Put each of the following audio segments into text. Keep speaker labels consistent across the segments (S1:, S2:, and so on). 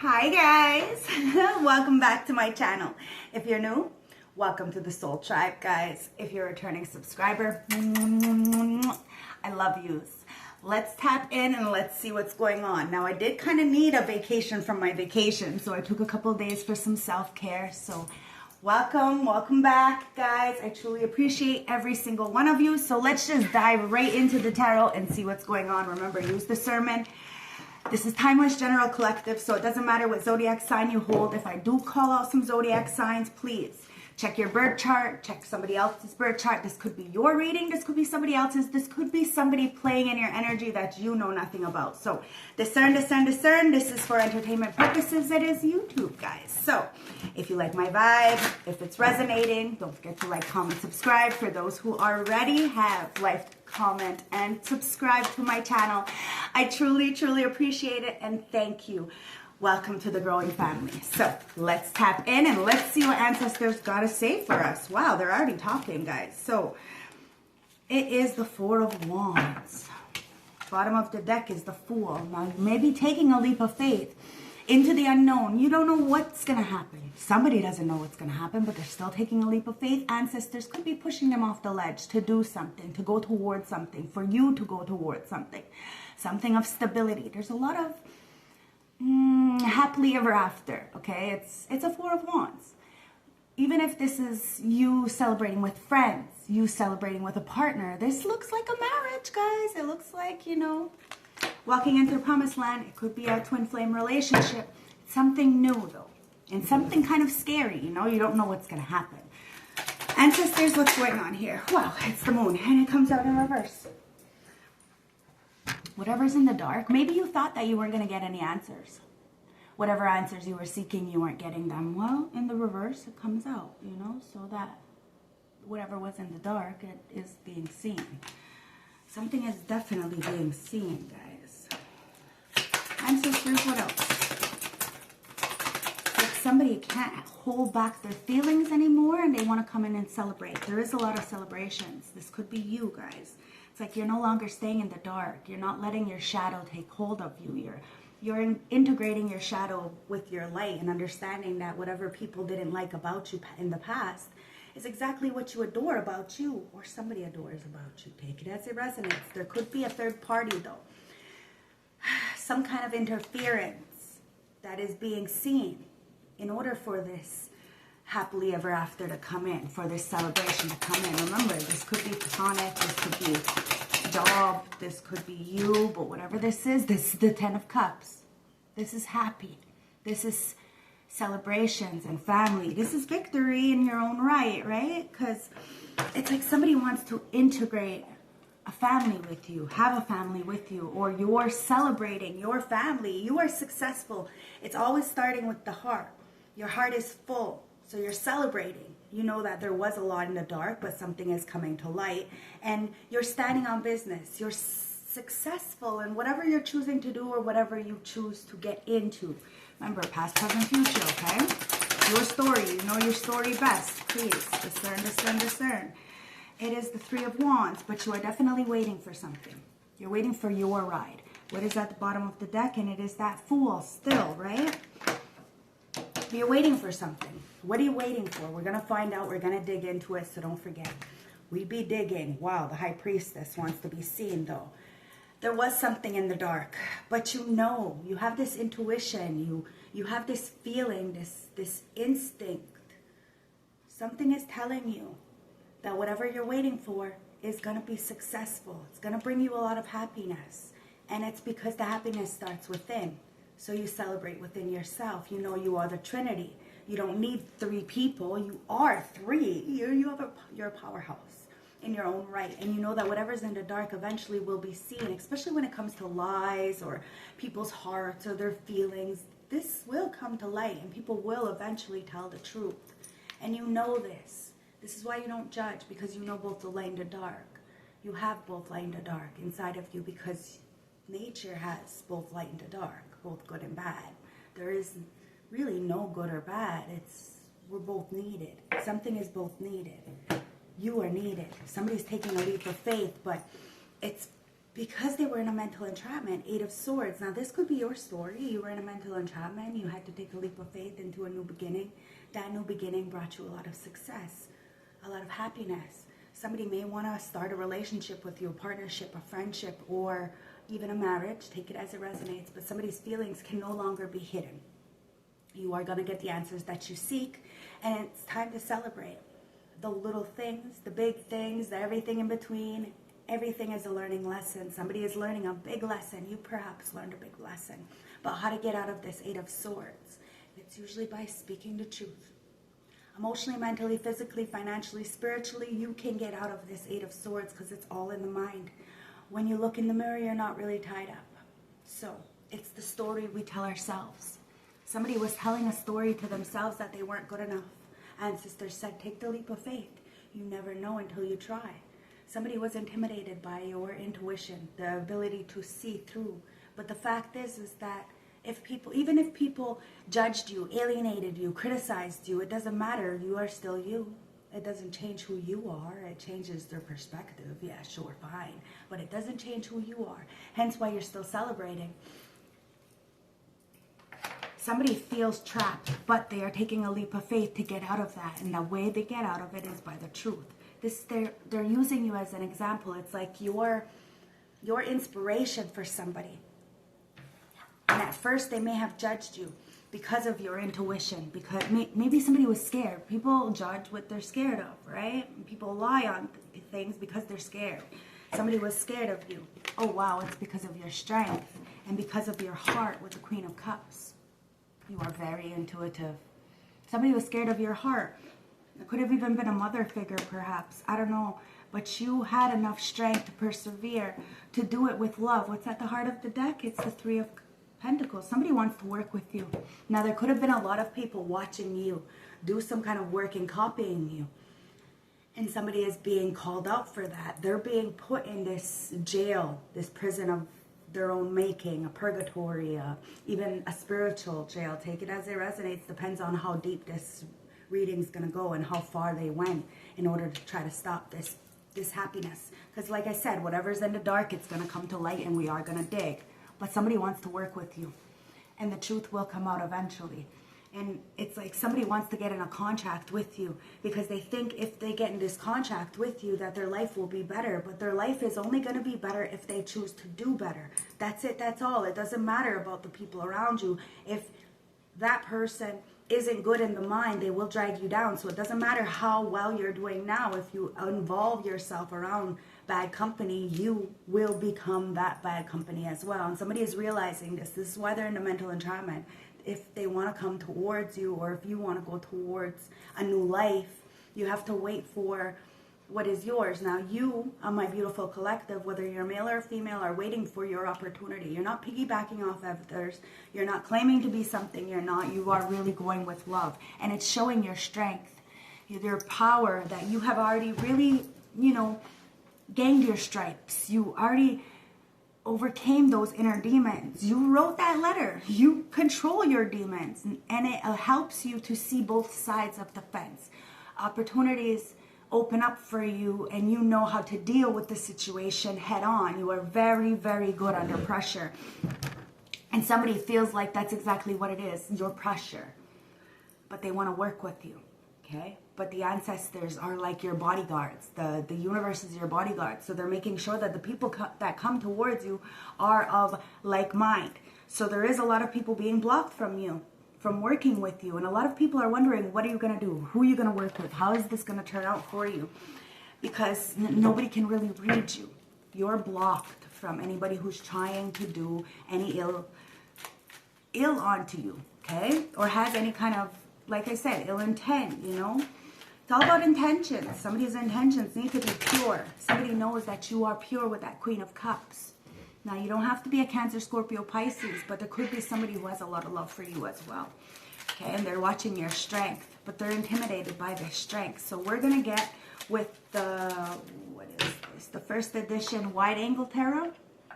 S1: Hi guys, welcome back to my channel. If you're new, welcome to the Soul Tribe, guys. If you're a returning subscriber, I love yous. Let's tap in and let's see what's going on. Now, I did kind of need a vacation from my vacation, so I took a couple of days for some self-care. So welcome back, guys. I truly appreciate every single one of you. So let's just dive right into the tarot and see what's going on. Remember, use discernment. This is Timeless General Collective, so it doesn't matter what zodiac sign you hold. If I do call out some zodiac signs, please check your birth chart, check somebody else's birth chart. This could be your reading, this could be somebody else's, this could be somebody playing in your energy that you know nothing about. So discern. This is for entertainment purposes. It is YouTube, guys. So if you like my vibe, if it's resonating, don't forget to like, comment, subscribe. For those who already have liked, comment, and subscribe to my channel, I truly appreciate it and thank you. Welcome to the growing family. So let's tap in and let's see what ancestors got to say for us. Wow, they're already talking, guys. So it is the Four of Wands. Bottom of the deck is the Fool. Now, maybe taking a leap of faith into the unknown. You don't know what's going to happen. Somebody doesn't know what's going to happen, but they're still taking a leap of faith. Ancestors could be pushing them off the ledge to do something, to go towards something, for you to go towards something. Something of stability. There's a lot of happily ever after, okay? It's a Four of Wands. Even if this is you celebrating with friends, you celebrating with a partner, this looks like a marriage, guys. It looks like, you know, walking into the promised land. It could be a twin flame relationship. Something new, though, and something kind of scary, you know? You don't know what's going to happen. Ancestors, what's going on here? Wow, it's the moon, and it comes out in reverse. Whatever's in the dark, maybe you thought that you weren't going to get any answers. Whatever answers you were seeking, you weren't getting them. Well, in the reverse, it comes out, you know, so that whatever was in the dark, it is being seen. Something is definitely being seen, guys. Ancestors, what else? Like somebody can't hold back their feelings anymore and they want to come in and celebrate. There is a lot of celebrations. This could be you, guys. It's like you're no longer staying in the dark. You're not letting your shadow take hold of you. You're integrating your shadow with your light and understanding that whatever people didn't like about you in the past is exactly what you adore about you, or somebody adores about you. Take it as it resonates. There could be a third party, though. Some kind of interference that is being seen in order for this happily ever after to come in, for this celebration to come in. Remember, this could be platonic, this could be job, this could be you, but whatever this is the Ten of Cups. This is happy. This is celebrations and family. This is victory in your own right? Because it's like somebody wants to integrate a family with you, have a family with you, or you're celebrating your family. You are successful. It's always starting with the heart. Your heart is full. So you're celebrating. You know that there was a lot in the dark, but something is coming to light. And you're standing on business. You're successful in whatever you're choosing to do or whatever you choose to get into. Remember, past, present, future, okay? Your story. You know your story best. Please, discern. It is the Three of Wands, but you are definitely waiting for something. You're waiting for your ride. What is at the bottom of the deck? And it is that Fool still, right? You're waiting for something. What are you waiting for? We're going to find out. We're going to dig into it, so don't forget. We be digging. Wow, the High Priestess wants to be seen, though. There was something in the dark, but you know, you have this intuition. You have this feeling, this instinct. Something is telling you that whatever you're waiting for is going to be successful. It's going to bring you a lot of happiness, and it's because the happiness starts within. So you celebrate within yourself. You know you are the Trinity. You don't need three people. You are three. You're a powerhouse in your own right. And you know that whatever's in the dark eventually will be seen, especially when it comes to lies or people's hearts or their feelings. This will come to light and people will eventually tell the truth. And you know this. This is why you don't judge, because you know both the light and the dark. You have both light and the dark inside of you because nature has both light and the dark, both good and bad. There is really no good or bad. We're both needed. Something is both needed. You are needed. Somebody's taking a leap of faith, but it's because they were in a mental entrapment. 8 of Swords. Now, this could be your story. You were in a mental entrapment. You had to take a leap of faith into a new beginning. That new beginning brought you a lot of success, a lot of happiness. Somebody may want to start a relationship with you, a partnership, a friendship, or even a marriage. Take it as it resonates. But somebody's feelings can no longer be hidden. You are going to get the answers that you seek. And it's time to celebrate. The little things, the big things, the everything in between. Everything is a learning lesson. Somebody is learning a big lesson. You perhaps learned a big lesson. But how to get out of this 8 of Swords? It's usually by speaking the truth. Emotionally, mentally, physically, financially, spiritually, you can get out of this 8 of Swords because it's all in the mind. When you look in the mirror, you're not really tied up. So it's the story we tell ourselves. Somebody was telling a story to themselves that they weren't good enough. Ancestors said, take the leap of faith. You never know until you try. Somebody was intimidated by your intuition, the ability to see through. But the fact is that even if people judged you, alienated you, criticized you, it doesn't matter. You are still you. It doesn't change who you are. It changes their perspective. Yeah, sure, fine. But it doesn't change who you are. Hence why you're still celebrating. Somebody feels trapped, but they are taking a leap of faith to get out of that. And the way they get out of it is by the truth. They're using you as an example. It's like your inspiration for somebody. And at first they may have judged you because of your intuition. Because maybe somebody was scared. People judge what they're scared of, right? People lie on things because they're scared. Somebody was scared of you. Oh wow, it's because of your strength and because of your heart with the Queen of Cups. You are very intuitive. Somebody was scared of your heart. It could have even been a mother figure, perhaps. I don't know. But you had enough strength to persevere, to do it with love. What's at the heart of the deck? It's the 3 of Pentacles. Somebody wants to work with you. Now, there could have been a lot of people watching you do some kind of work and copying you. And somebody is being called out for that. They're being put in this jail, this prison of their own making, a purgatory, even a spiritual jail. Take it as it resonates. Depends on how deep this reading's going to go and how far they went in order to try to stop this happiness. Because like I said, whatever's in the dark, it's going to come to light and we are going to dig. But somebody wants to work with you. And the truth will come out eventually. And it's like somebody wants to get in a contract with you because they think if they get in this contract with you that their life will be better. But their life is only going to be better if they choose to do better. That's it. That's all. It doesn't matter about the people around you. If that person isn't good in the mind, they will drag you down. So it doesn't matter how well you're doing now. If you involve yourself around bad company, you will become that bad company as well. And somebody is realizing this. This is why they're in a mental entrapment. If they want to come towards you, or if you want to go towards a new life, you have to wait for what is yours. Now you, on my beautiful collective, whether you're male or female, are waiting for your opportunity. You're not piggybacking off others. You're not claiming to be something you're not. You are really going with love. And it's showing your strength, your power, that you have already really, gained your stripes. You already overcame those inner demons. You wrote that letter. You control your demons. And it helps you to see both sides of the fence. Opportunities open up for you and you know how to deal with the situation head on. You are very, very good under pressure. And somebody feels like that's exactly what it is, your pressure. But they want to work with you, okay? But the ancestors are like your bodyguards. The universe is your bodyguard. So they're making sure that the people that come towards you are of like mind. So there is a lot of people being blocked from you, from working with you. And a lot of people are wondering, what are you going to do? Who are you going to work with? How is this going to turn out for you? Because nobody can really read you. You're blocked from anybody who's trying to do any ill onto you, okay? Or has any kind of, like I said, ill intent, It's all about intentions. Somebody's intentions need to be pure. Somebody knows that you are pure with that Queen of Cups. Now, you don't have to be a Cancer, Scorpio, Pisces, but there could be somebody who has a lot of love for you as well. Okay, and they're watching your strength, but they're intimidated by their strength. So we're going to get with the, what is this? The first edition Wide Angle Tarot.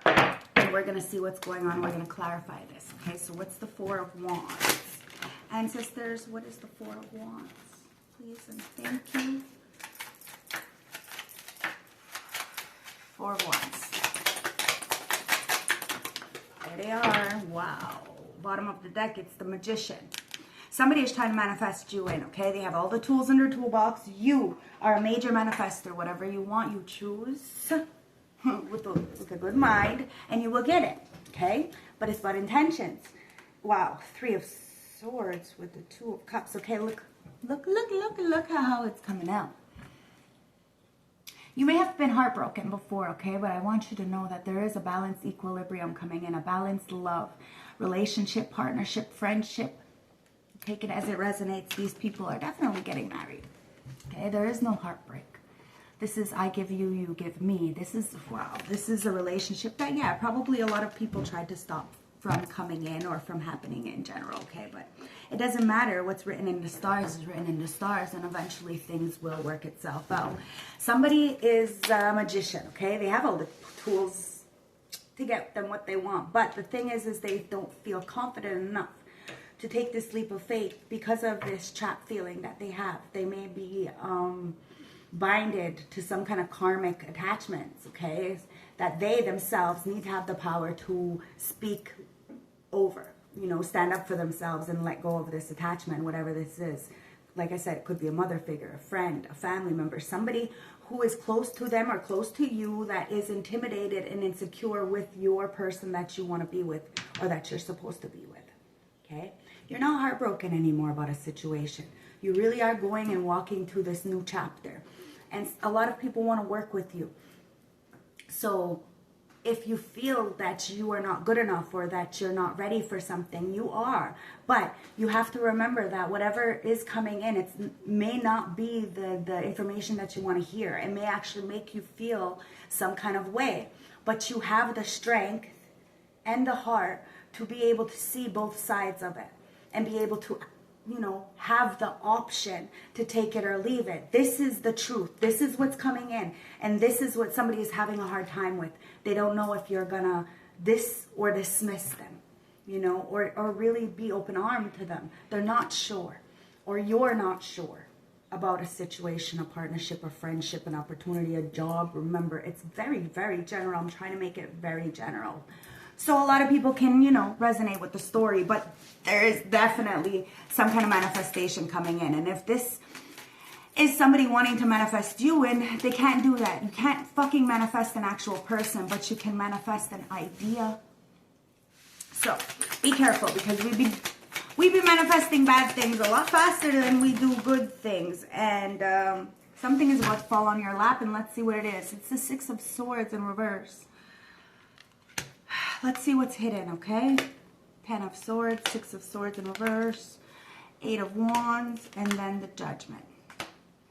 S1: And we're going to see what's going on. We're going to clarify this. Okay, so what's the Four of Wands? Ancestors, what is the Four of Wands? Please and thank you. Four of Wands. they are. Wow. Bottom of the deck, it's the Magician. Somebody is trying to manifest you in, okay? They have all the tools in their toolbox. You are a major manifester. Whatever you want, you choose with a good mind, and you will get it, okay? But it's about intentions. Wow, 3 of Swords with the 2 of Cups. Okay, look how it's coming out. You may have been heartbroken before, okay? But I want you to know that there is a balanced equilibrium coming in, a balanced love, relationship, partnership, friendship. Take it as it resonates. These people are definitely getting married, okay? There is no heartbreak. This is I give you, you give me. This is, wow, this is a relationship that, yeah, probably a lot of people tried to stop from coming in or from happening in general, okay? But it doesn't matter. What's written in the stars is written in the stars, and eventually things will work itself out. Somebody is a magician, okay? They have all the tools to get them what they want, but the thing is they don't feel confident enough to take this leap of faith because of this trapped feeling that they have. They may be binded to some kind of karmic attachments, okay? That they themselves need to have the power to speak over, you know, stand up for themselves and let go of this attachment, whatever this is. Like I said, it could be a mother figure, a friend, a family member, somebody who is close to them or close to you that is intimidated and insecure with your person that you want to be with or that you're supposed to be with, okay? You're not heartbroken anymore about a situation. You really are going and walking through this new chapter. And a lot of people want to work with you. So if you feel that you are not good enough or that you're not ready for something, you are. But you have to remember that whatever is coming in, it may not be the information that you want to hear. It may actually make you feel some kind of way. But you have the strength and the heart to be able to see both sides of it and be able to, you know, have the option to take it or leave it. This is the truth. This is what's coming in. And this is what somebody is having a hard time with. They don't know if you're gonna or dismiss them, you know, or really be open-armed to them. They're not sure, or you're not sure about a situation, a partnership, a friendship, an opportunity, a job. Remember, it's very, very general. I'm trying to make it very general. So a lot of people can, you know, resonate with the story, but there is definitely some kind of manifestation coming in. And if this is somebody wanting to manifest you in, they can't do that. You can't fucking manifest an actual person, but you can manifest an idea. So be careful, because we be manifesting bad things a lot faster than we do good things. And something is about to fall on your lap, and let's see what it is. It's the 6 of Swords in reverse. Let's see what's hidden, okay? 10 of Swords, 6 of Swords in reverse, 8 of Wands, and then the Judgment.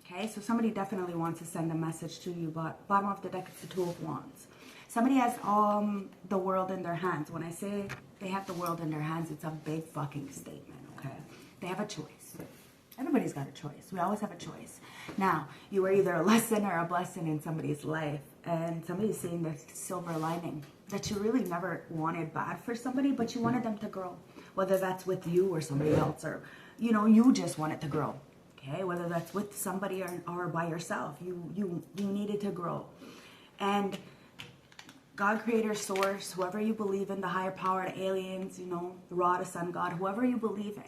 S1: Okay, so somebody definitely wants to send a message to you, but bottom of the deck is the 2 of Wands. Somebody has the world in their hands. When I say they have the world in their hands, it's a big fucking statement, okay? They have a choice. Everybody's got a choice. We always have a choice. Now, you are either a lesson or a blessing in somebody's life, and somebody's seeing the silver lining that you really never wanted bad for somebody, but you wanted them to grow. Whether that's with you or somebody else, or, you know, you just wanted to grow. Okay, whether that's with somebody or by yourself, you needed to grow. And God, creator, source, whoever you believe in, the higher power, the aliens, you know, the Ra, the sun god, whoever you believe in,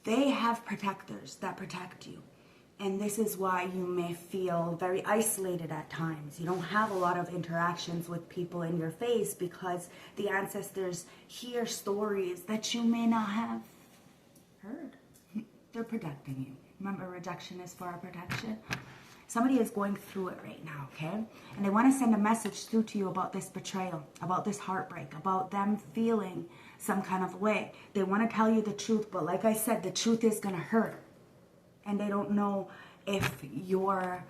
S1: they have protectors that protect you. And this is why you may feel very isolated at times. You don't have a lot of interactions with people in your face because the ancestors hear stories that you may not have heard. They're protecting you. Remember, rejection is for our protection. Somebody is going through it right now, okay? And they want to send a message through to you about this betrayal, about this heartbreak, about them feeling some kind of way. They want to tell you the truth, but like I said, the truth is going to hurt. And they don't know if you're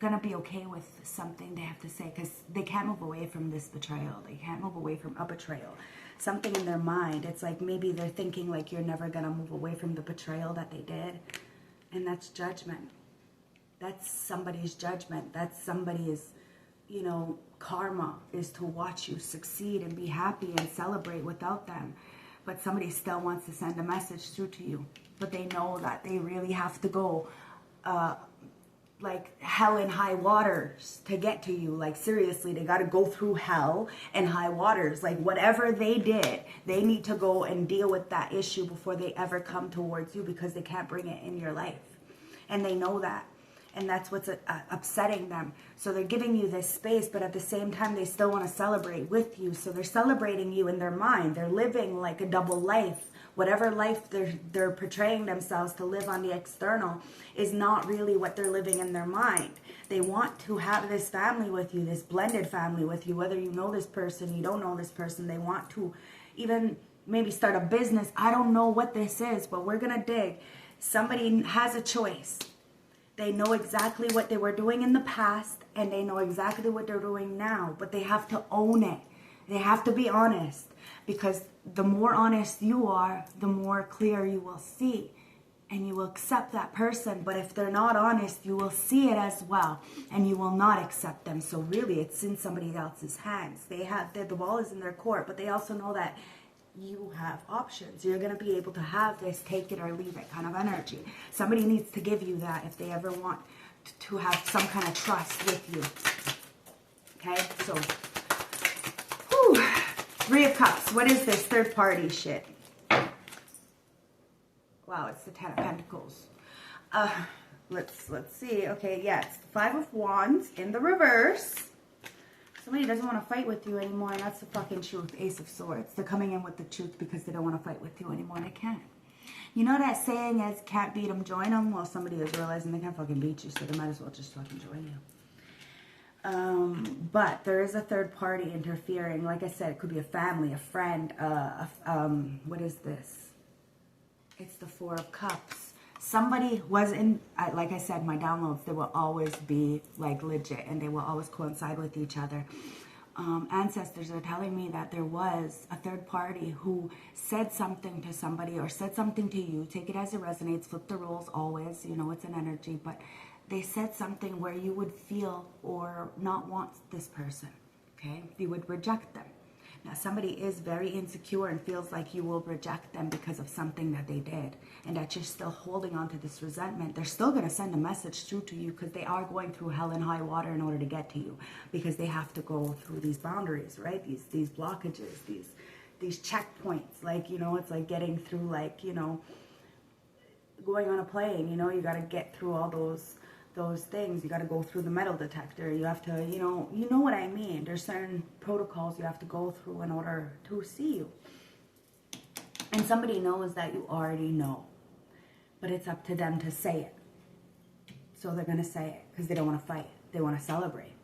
S1: going to be okay with something they have to say, because they can't move away from this betrayal. They can't move away from a betrayal. Something in their mind, it's like maybe they're thinking like you're never going to move away from the betrayal that they did. And that's judgment. That's somebody's judgment. That's somebody's, you know, karma, is to watch you succeed and be happy and celebrate without them. But somebody still wants to send a message through to you. But they know that they really have to go like hell and high waters to get to you. Like seriously, they got to go through hell and high waters. Like whatever they did, they need to go and deal with that issue before they ever come towards you, because they can't bring it in your life. And they know that. And that's what's upsetting them. So they're giving you this space, but at the same time, they still want to celebrate with you. So they're celebrating you in their mind. They're living like a double life. Whatever life they're portraying themselves to live on the external is not really what they're living in their mind. They want to have this family with you, this blended family with you, whether you know this person, you don't know this person. They want to even maybe start a business. I don't know what this is, but we're going to dig. Somebody has a choice. They know exactly what they were doing in the past, and they know exactly what they're doing now, but they have to own it. They have to be honest, because the more honest you are, the more clear you will see, and you will accept that person. But if they're not honest, you will see it as well, and you will not accept them. So really, it's in somebody else's hands. The ball is in their court, but they also know that you have options. You're going to be able to have this take it or leave it kind of energy. Somebody needs to give you that if they ever want to have some kind of trust with you. Okay, so whew. 3 of Cups. What is this third party shit? Wow, it's the 10 of Pentacles. Let's see. Okay, yeah, it's the 5 of Wands in the reverse. Somebody doesn't want to fight with you anymore, and that's the fucking truth. Ace of Swords. They're coming in with the truth because they don't want to fight with you anymore, and they can't. You know that saying is, can't beat them, join them? Well, somebody is realizing they can't fucking beat you, so they might as well just fucking join you. But there is a third party interfering. Like I said, it could be a family, a friend, what is this? It's the 4 of Cups. Somebody was in, like I said, my downloads, they will always be like legit, and they will always coincide with each other. Ancestors are telling me that there was a third party who said something to somebody or said something to you. Take it as it resonates, flip the rules always, you know, it's an energy, but they said something where you would feel or not want this person, okay? You would reject them. Now, somebody is very insecure and feels like you will reject them because of something that they did, and that you're still holding on to this resentment. They're still going to send a message through to you, because they are going through hell and high water in order to get to you, because they have to go through these boundaries, right? These blockages, these checkpoints. Like, you know, it's like getting through, like, you know, going on a plane. You know, you got to get through all those things. You got to go through the metal detector. You have to, you know what I mean. There's certain protocols you have to go through in order to see you. And somebody knows that you already know, but it's up to them to say it. So they're going to say it because they don't want to fight. They want to celebrate.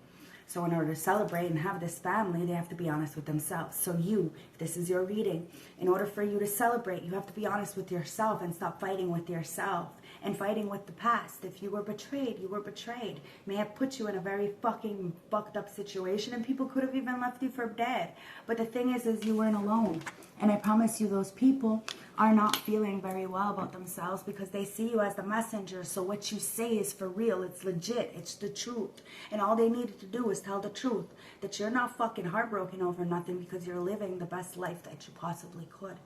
S1: So in order to celebrate and have this family, they have to be honest with themselves. So you, if this is your reading, in order for you to celebrate, you have to be honest with yourself and stop fighting with yourself and fighting with the past. If you were betrayed, you were betrayed. May have put you in a very fucking fucked up situation, and people could have even left you for dead. But the thing is you weren't alone. And I promise you, those people are not feeling very well about themselves because they see you as the messenger. So what you say is for real. It's legit. It's the truth. And all they needed to do was tell the truth. That you're not fucking heartbroken over nothing, because you're living the best life that you possibly could.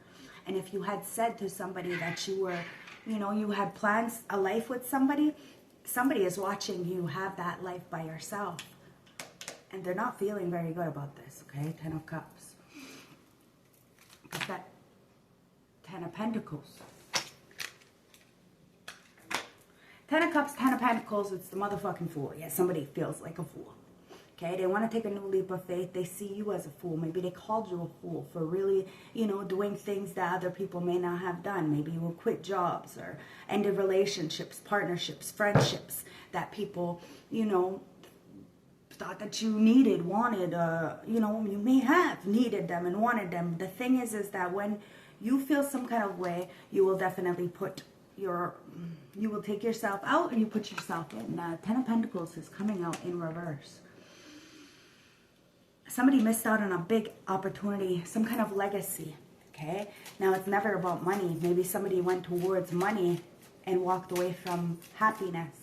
S1: And if you had said to somebody that you were, you know, you had plans, a life with somebody, somebody is watching you have that life by yourself. And they're not feeling very good about this, okay? 10 of Cups. It's that 10 of Pentacles. 10 of Cups, 10 of Pentacles, it's the motherfucking Fool. Yeah, somebody feels like a fool. Okay, they want to take a new leap of faith. They see you as a fool. Maybe they called you a fool for really, you know, doing things that other people may not have done. Maybe you will quit jobs or ended relationships, partnerships, friendships that people, you know, thought that you needed, wanted, you know, you may have needed them and wanted them. The thing is that when you feel some kind of way, you will definitely put you will take yourself out and you put yourself in. 10 of Pentacles is coming out in reverse. Somebody missed out on a big opportunity, some kind of legacy, okay? Now, it's never about money. Maybe somebody went towards money and walked away from happiness.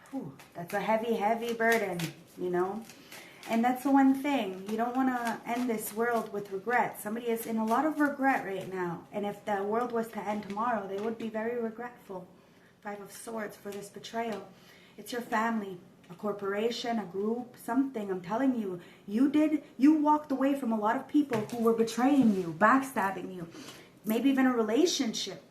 S1: Whew, that's a heavy, heavy burden, you know? And that's the one thing. You don't want to end this world with regret. Somebody is in a lot of regret right now. And if the world was to end tomorrow, they would be very regretful. 5 of Swords for this betrayal. It's your family, a corporation, a group, something. I'm telling you, you walked away from a lot of people who were betraying you, backstabbing you, maybe even a relationship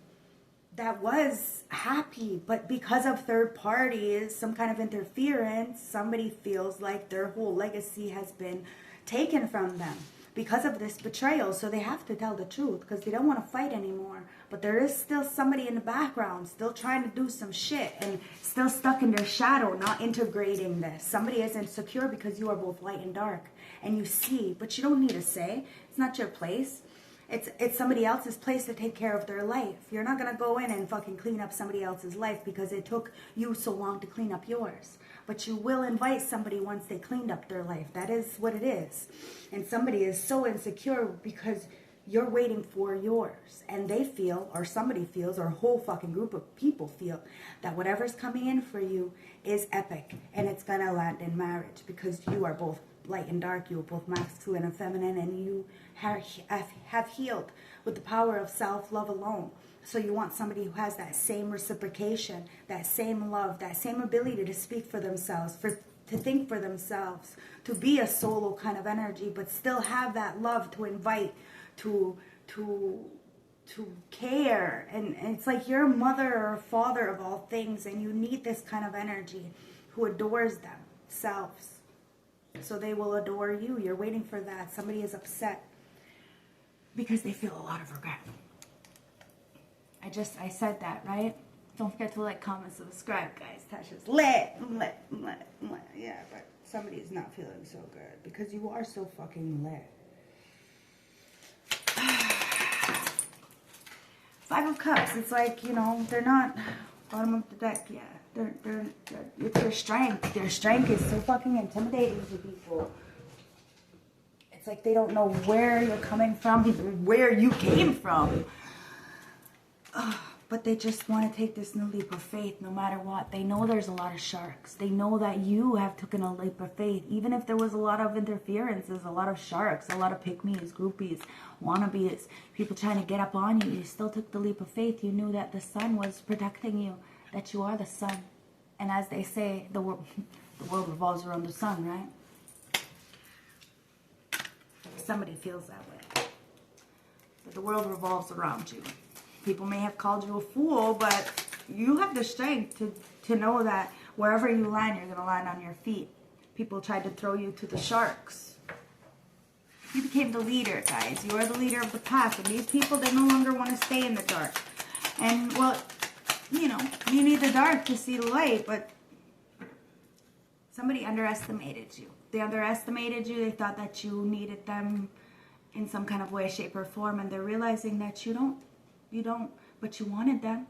S1: that was happy, but because of third parties, some kind of interference, somebody feels like their whole legacy has been taken from them because of this betrayal. So they have to tell the truth because they don't want to fight anymore. But there is still somebody in the background still trying to do some shit and still stuck in their shadow, not integrating this. Somebody is insecure because you are both light and dark, and you see, but you don't need to say. It's not your place. It's somebody else's place to take care of their life. You're not going to go in and fucking clean up somebody else's life because it took you so long to clean up yours. But you will invite somebody once they cleaned up their life. That is what it is. And somebody is so insecure because you're waiting for yours. And they feel, or somebody feels, or a whole fucking group of people feel, that whatever's coming in for you is epic. And it's going to land in marriage because you are both light and dark. You are both masculine and feminine. And you have healed with the power of self-love alone. So you want somebody who has that same reciprocation, that same love, that same ability to speak for themselves, to think for themselves, to be a solo kind of energy, but still have that love to invite, to care. And it's like you're a mother or a father of all things, and you need this kind of energy who adores themselves. So they will adore you. You're waiting for that. Somebody is upset because they feel a lot of regret. I said that, right? Don't forget to like, comment, subscribe, guys. Tasha's lit. Yeah, but somebody's not feeling so good because you are so fucking lit. Five of Cups. It's like, you know, they're not bottom of the deck. Yeah, it's their strength. Their strength is so fucking intimidating to people. It's like they don't know where you're coming from, where you came from. But they just want to take this new leap of faith no matter what. They know there's a lot of sharks. They know that you have taken a leap of faith. Even if there was a lot of interferences, a lot of sharks, a lot of pick-me's, groupies, wannabes, people trying to get up on you, you still took the leap of faith. You knew that the sun was protecting you, that you are the sun. And as they say, the world revolves around the sun, right? Somebody feels that way. But the world revolves around you. People may have called you a fool, but you have the strength to know that wherever you land, you're going to land on your feet. People tried to throw you to the sharks. You became the leader, guys. You are the leader of the pack. And these people, they no longer want to stay in the dark. And, well, you know, you need the dark to see the light, but somebody underestimated you. They underestimated you. They thought that you needed them in some kind of way, shape, or form. And they're realizing that you don't, but you wanted them.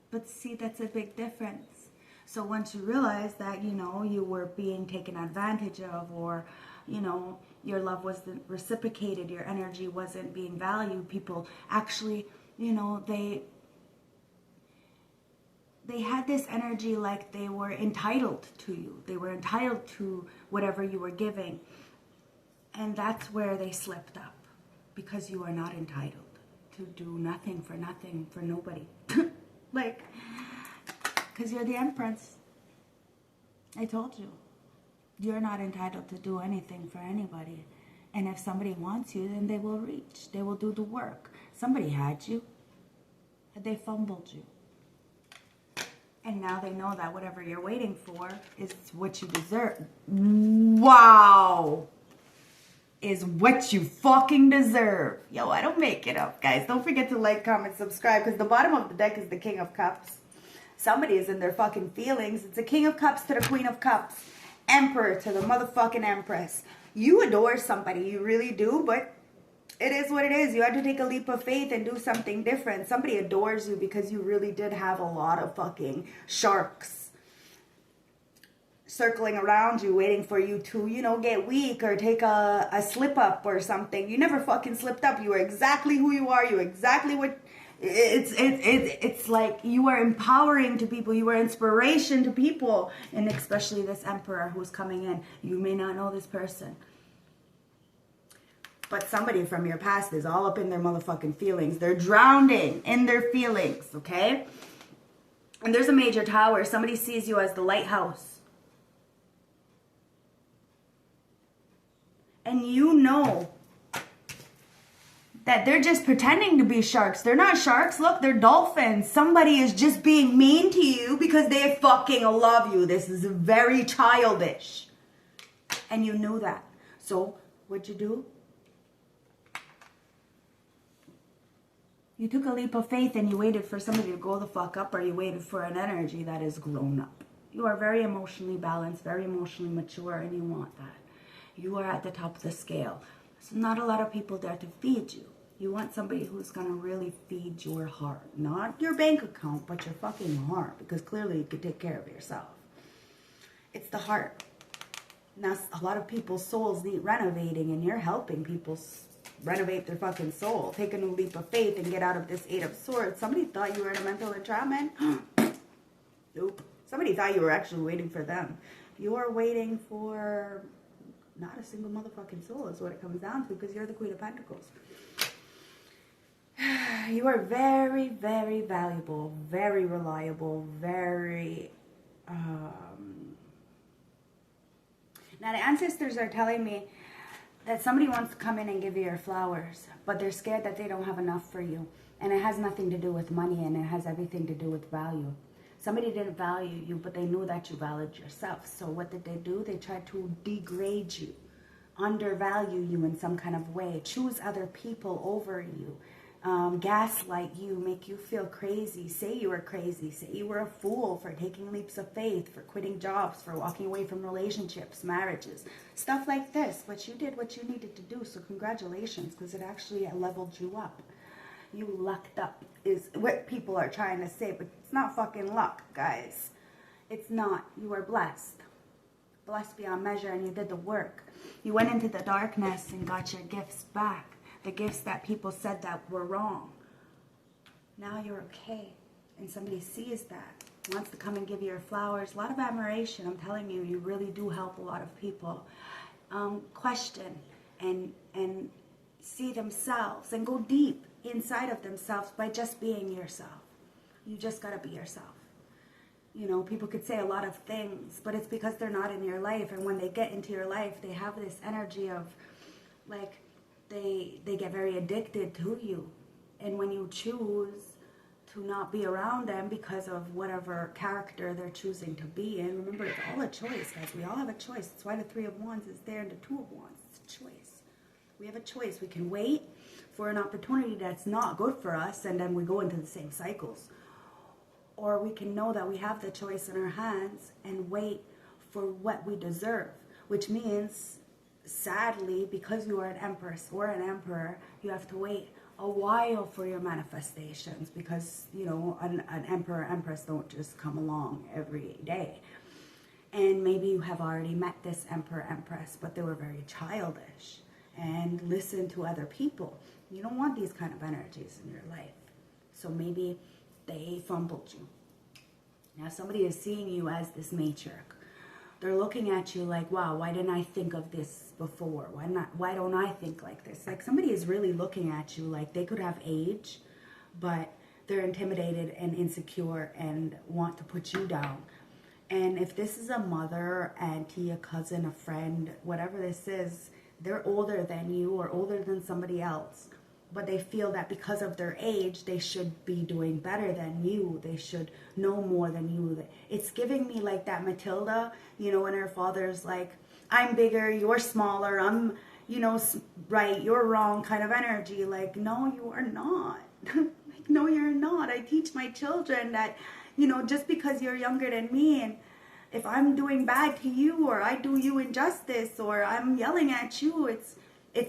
S1: But see, that's a big difference. So once you realize that, you know, you were being taken advantage of, or, you know, your love wasn't reciprocated, your energy wasn't being valued, people actually, you know, they had this energy like they were entitled to you. They were entitled to whatever you were giving. And that's where they slipped up, because you are not entitled to do nothing for nobody. Like, because you're the Empress. I told you. You're not entitled to do anything for anybody. And if somebody wants you, then they will reach. They will do the work. Somebody had you. They fumbled you. And now they know that whatever you're waiting for is what you deserve. Wow! Is what you fucking deserve. Yo, I don't make it up, guys. Don't forget to like, comment, subscribe, because the bottom of the deck is the King of Cups. Somebody is in their fucking feelings. It's the King of Cups to the Queen of Cups. Emperor to the motherfucking Empress. You adore somebody, you really do, but it is what it is. You had to take a leap of faith and do something different. Somebody adores you because you really did have a lot of fucking sharks circling around you, waiting for you to, you know, get weak or take a slip up or something. You never fucking slipped up. You were exactly who you are. You exactly what... It's like you are empowering to people. You are inspiration to people. And especially this Emperor who's coming in. You may not know this person, but somebody from your past is all up in their motherfucking feelings. They're drowning in their feelings, okay? And there's a major tower. Somebody sees you as the lighthouse. And you know that they're just pretending to be sharks. They're not sharks. Look, they're dolphins. Somebody is just being mean to you because they fucking love you. This is very childish. And you knew that. So, what'd you do? You took a leap of faith and you waited for somebody to grow the fuck up, or you waited for an energy that is grown up. You are very emotionally balanced, very emotionally mature, and you want that. You are at the top of the scale. So not a lot of people there to feed you. You want somebody who's going to really feed your heart. Not your bank account, but your fucking heart. Because clearly you can take care of yourself. It's the heart. Now, a lot of people's souls need renovating, and you're helping people renovate their fucking soul. Take a new leap of faith and get out of this 8 of Swords. Somebody thought you were in a mental entrapment. Nope. Somebody thought you were actually waiting for them. You are waiting for not a single motherfucking soul is what it comes down to, because you're the Queen of Pentacles. You are very, very valuable, very reliable, very... Now, the ancestors are telling me that somebody wants to come in and give you your flowers, but they're scared that they don't have enough for you. And it has nothing to do with money, and it has everything to do with value. Somebody didn't value you, but they knew that you valued yourself. So what did they do? They tried to degrade you, undervalue you in some kind of way, choose other people over you, gaslight you, make you feel crazy, say you were crazy, say you were a fool for taking leaps of faith, for quitting jobs, for walking away from relationships, marriages, stuff like this. But you did what you needed to do, so congratulations, because it actually leveled you up. You lucked up is what people are trying to say, but it's not fucking luck, guys. It's not. You are blessed. Blessed beyond measure, and you did the work. You went into the darkness and got your gifts back. The gifts that people said that were wrong. Now you're okay. And somebody sees that. Wants to come and give you your flowers. A lot of admiration. I'm telling you, you really do help a lot of people. Question and see themselves and go deep inside of themselves by just being yourself. You just got to be yourself. You know, people could say a lot of things, but it's because they're not in your life. And when they get into your life, they have this energy of, like, they get very addicted to you. And when you choose to not be around them because of whatever character they're choosing to be in, remember, it's all a choice, guys. We all have a choice. That's why the 3 of Wands is there and the 2 of Wands. It's a choice. We have a choice. We can wait for an opportunity that's not good for us, and then we go into the same cycles. Or we can know that we have the choice in our hands and wait for what we deserve, which means, sadly, because you are an empress or an emperor, you have to wait a while for your manifestations, because, you know, an emperor, empress don't just come along every day. And maybe you have already met this emperor, empress, but they were very childish and listened to other people. You don't want these kind of energies in your life. So maybe they fumbled you. Now somebody is seeing you as this matriarch. They're looking at you like, wow, why didn't I think of this before? Why don't I think like this? Like, somebody is really looking at you like they could have age, but they're intimidated and insecure and want to put you down. And if this is a mother, auntie, a cousin, a friend, whatever this is, they're older than you or older than somebody else. But they feel that because of their age, they should be doing better than you. They should know more than you. It's giving me like that Matilda, you know, when her father's like, I'm bigger, you're smaller, I'm, you know, right, you're wrong kind of energy. Like, no, you are not. Like, no, you're not. I teach my children that, you know, just because you're younger than me, and if I'm doing bad to you, or I do you injustice, or I'm yelling at you, it's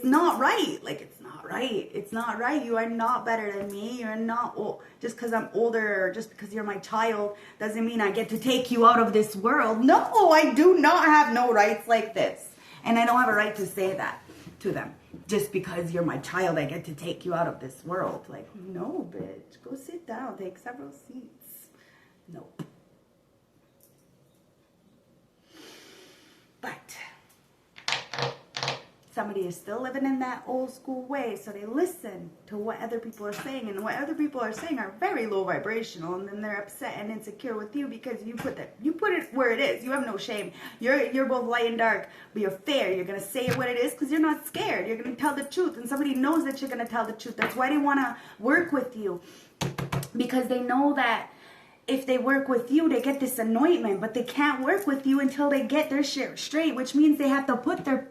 S1: not right. Like, it's not right. It's not right. You are not better than me. You're not, just because I'm older, or just because you're my child, doesn't mean I get to take you out of this world. No, I do not have no rights like this. And I don't have a right to say that to them. Just because you're my child, I get to take you out of this world. Like, no, bitch. Go sit down. Take several seats. Nope. But Somebody is still living in that old school way, so they listen to what other people are saying, and what other people are saying are very low vibrational, and then they're upset and insecure with you because you put it where it is. You have no shame. You're both light and dark, but you're fair. You're gonna say it what it is because you're not scared. You're gonna tell the truth, and somebody knows that you're gonna tell the truth. That's why they wanna work with you, because they know that if they work with you, they get this anointment, but they can't work with you until they get their shit straight, which means they have to put their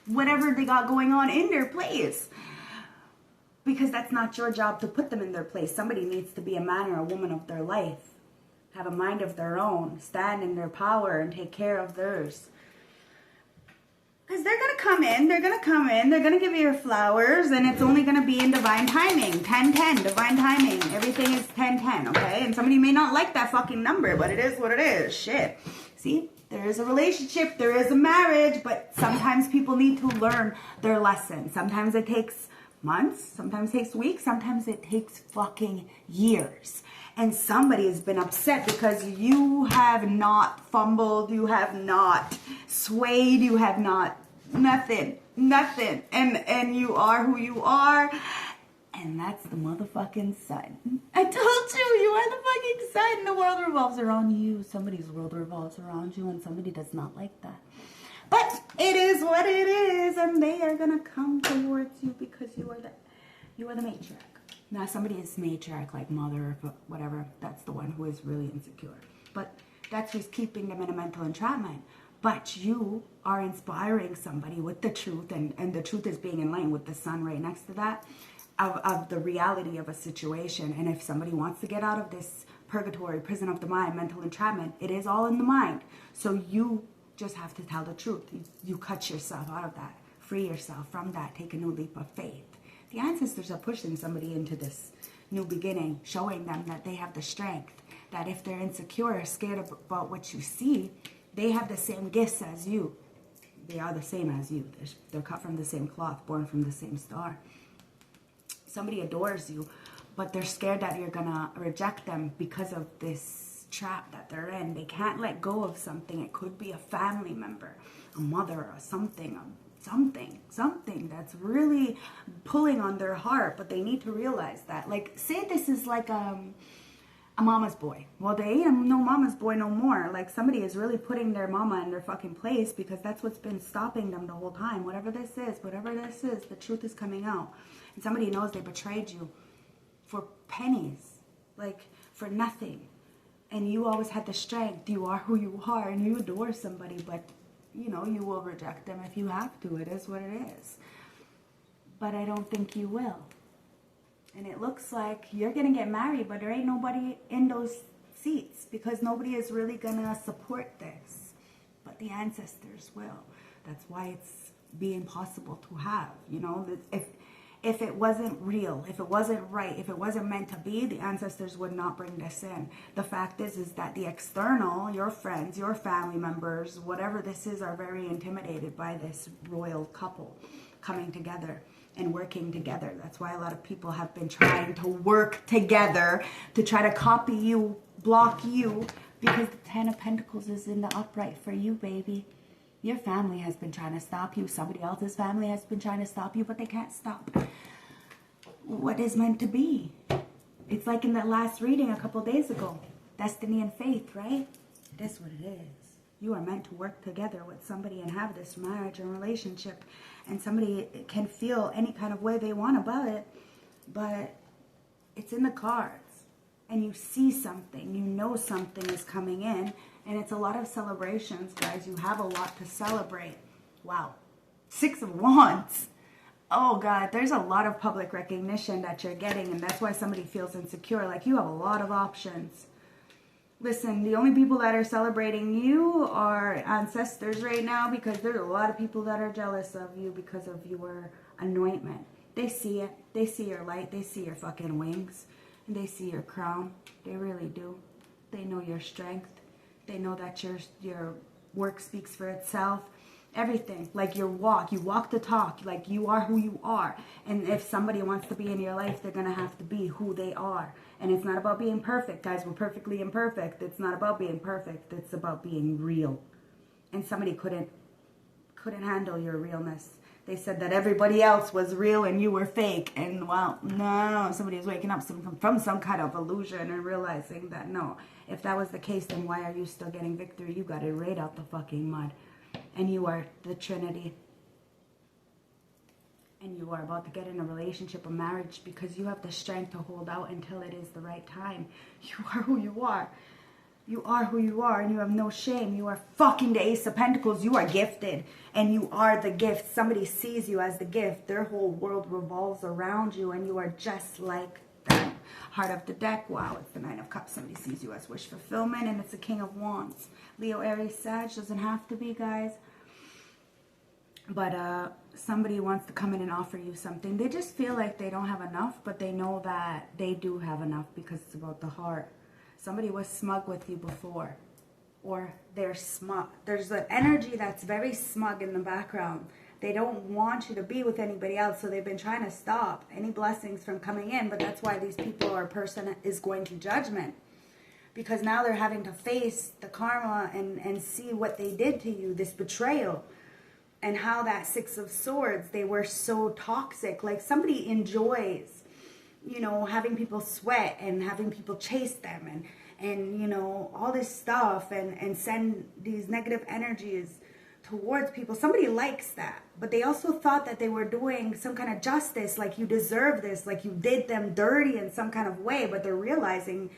S1: whatever they got going on in their place, because that's not your job to put them in their place. Somebody needs to be a man or a woman of their life, have a mind of their own, stand in their power and take care of theirs, because they're gonna come in, they're gonna give you your flowers, and it's only gonna be in divine timing. 10-10, divine timing. Everything is 10-10, okay? And somebody may not like that fucking number, but it is what it is. Shit. See? There is a relationship, there is a marriage, but sometimes people need to learn their lesson. Sometimes it takes months, sometimes it takes weeks, sometimes it takes fucking years. And somebody has been upset because you have not fumbled, you have not swayed, you have not, nothing. And you are who you are. And that's the motherfucking sun. I told you are the fucking sun. The world revolves around you. Somebody's world revolves around you, and somebody does not like that. But it is what it is, and they are gonna come towards you because you are the matriarch. Now somebody is matriarch, like mother, whatever. That's the one who is really insecure. But that's who's keeping them in a mental entrapment. But you are inspiring somebody with the truth, and the truth is being in line with the sun right next to that. Of the reality of a situation. And if somebody wants to get out of this purgatory, prison of the mind, mental entrapment, it is all in the mind. So you just have to tell the truth. You cut yourself out of that, free yourself from that, take a new leap of faith. The ancestors are pushing somebody into this new beginning, showing them that they have the strength, that if they're insecure or scared about what you see, they have the same gifts as you. They are the same as you. They're cut from the same cloth, born from the same star. Somebody adores you, but they're scared that you're gonna reject them because of this trap that they're in. They can't let go of something. It could be a family member, a mother, or something that's really pulling on their heart, but they need to realize that. Like, say this is like a mama's boy. Well, they ain't no mama's boy no more. Like, somebody is really putting their mama in their fucking place, because that's what's been stopping them the whole time. Whatever this is, the truth is coming out. And somebody knows they betrayed you for pennies, like for nothing. And you always had the strength. You are who you are, and you adore somebody, but you know, you will reject them if you have to. It is what it is. But I don't think you will. And it looks like you're going to get married, but there ain't nobody in those seats, because nobody is really going to support this. But the ancestors will. That's why it's being possible to have, you know. If it wasn't real, if it wasn't right, if it wasn't meant to be, the ancestors would not bring this in. The fact is that the external, your friends, your family members, whatever this is, are very intimidated by this royal couple coming together and working together. That's why a lot of people have been trying to work together to try to copy you, block you, because the Ten of Pentacles is in the upright for you, baby. Your family has been trying to stop you. Somebody else's family has been trying to stop you, but they can't stop what is meant to be. It's like in that last reading a couple days ago. Destiny and faith, right? That's what it is. You are meant to work together with somebody and have this marriage and relationship. And somebody can feel any kind of way they want about it, but it's in the cards. And you see something, you know something is coming in, and it's a lot of celebrations, guys. You have a lot to celebrate. Wow. 6 of Wands. Oh, God, there's a lot of public recognition that you're getting, and that's why somebody feels insecure. Like, you have a lot of options. Listen, the only people that are celebrating you are ancestors right now, because there's a lot of people that are jealous of you because of your anointment. They see it. They see your light. They see your fucking wings. And they see your crown. They really do. They know your strength. They know that your work speaks for itself. Everything. Like your walk. You walk the talk. Like, you are who you are. And if somebody wants to be in your life, they're going to have to be who they are. And it's not about being perfect, guys. We're perfectly imperfect. It's not about being perfect. It's about being real. And somebody couldn't handle your realness. They said that everybody else was real and you were fake. And, well, no, somebody is waking up from some kind of illusion and realizing that, no, if that was the case, then why are you still getting victory? You got it right out the fucking mud. And you are the Trinity. And you are about to get in a relationship, a marriage, because you have the strength to hold out until it is the right time. You are who you are. You are who you are, and you have no shame. You are fucking the Ace of Pentacles. You are gifted, and you are the gift. Somebody sees you as the gift. Their whole world revolves around you, and you are just like them. Heart of the deck, wow, it's the Nine of Cups. Somebody sees you as wish fulfillment, and it's the King of Wands. Leo, Aries, Sag, doesn't have to be, guys. But somebody wants to come in and offer you something. They just feel like they don't have enough, but they know that they do have enough because it's about the heart. Somebody was smug with you before, or they're smug. There's an energy that's very smug in the background. They don't want you to be with anybody else, so they've been trying to stop any blessings from coming in, but that's why these people or person is going to judgment, because now they're having to face the karma and see what they did to you, this betrayal, and how that Six of Swords, they were so toxic. Like somebody enjoys, you know, having people sweat and having people chase them and you know, all this stuff and send these negative energies towards people. Somebody likes that, but they also thought that they were doing some kind of justice, like you deserve this, like you did them dirty in some kind of way, but they're realizing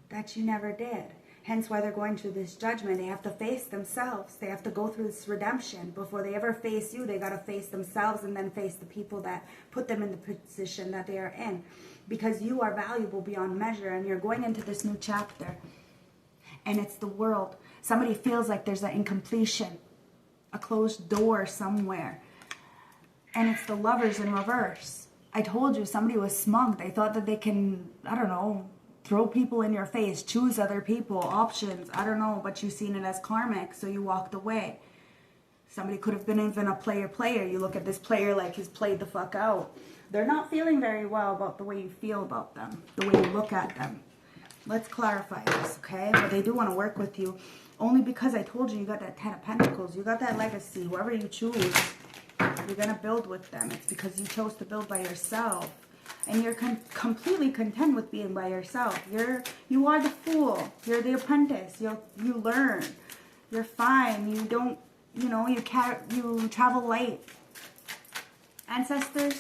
S1: that you never did. Hence why they're going through this judgment. They have to face themselves. They have to go through this redemption. Before they ever face you, they got to face themselves and then face the people that put them in the position that they are in. Because you are valuable beyond measure, and you're going into this new chapter. And it's the world. Somebody feels like there's an incompletion, a closed door somewhere. And it's the Lovers in reverse. I told you, somebody was smug. They thought that they can, I don't know, throw people in your face, choose other people, options, I don't know, but you've seen it as karmic, so you walked away. Somebody could have been even a player. You look at this player like he's played the fuck out. They're not feeling very well about the way you feel about them, the way you look at them. Let's clarify this, okay? But they do want to work with you, only because I told you, you got that Ten of Pentacles. You got that legacy. Whoever you choose, you're going to build with them. It's because you chose to build by yourself. And you're completely content with being by yourself. You are the fool. You're the apprentice. You learn. You're fine. You don't, you know, you travel light. Ancestors,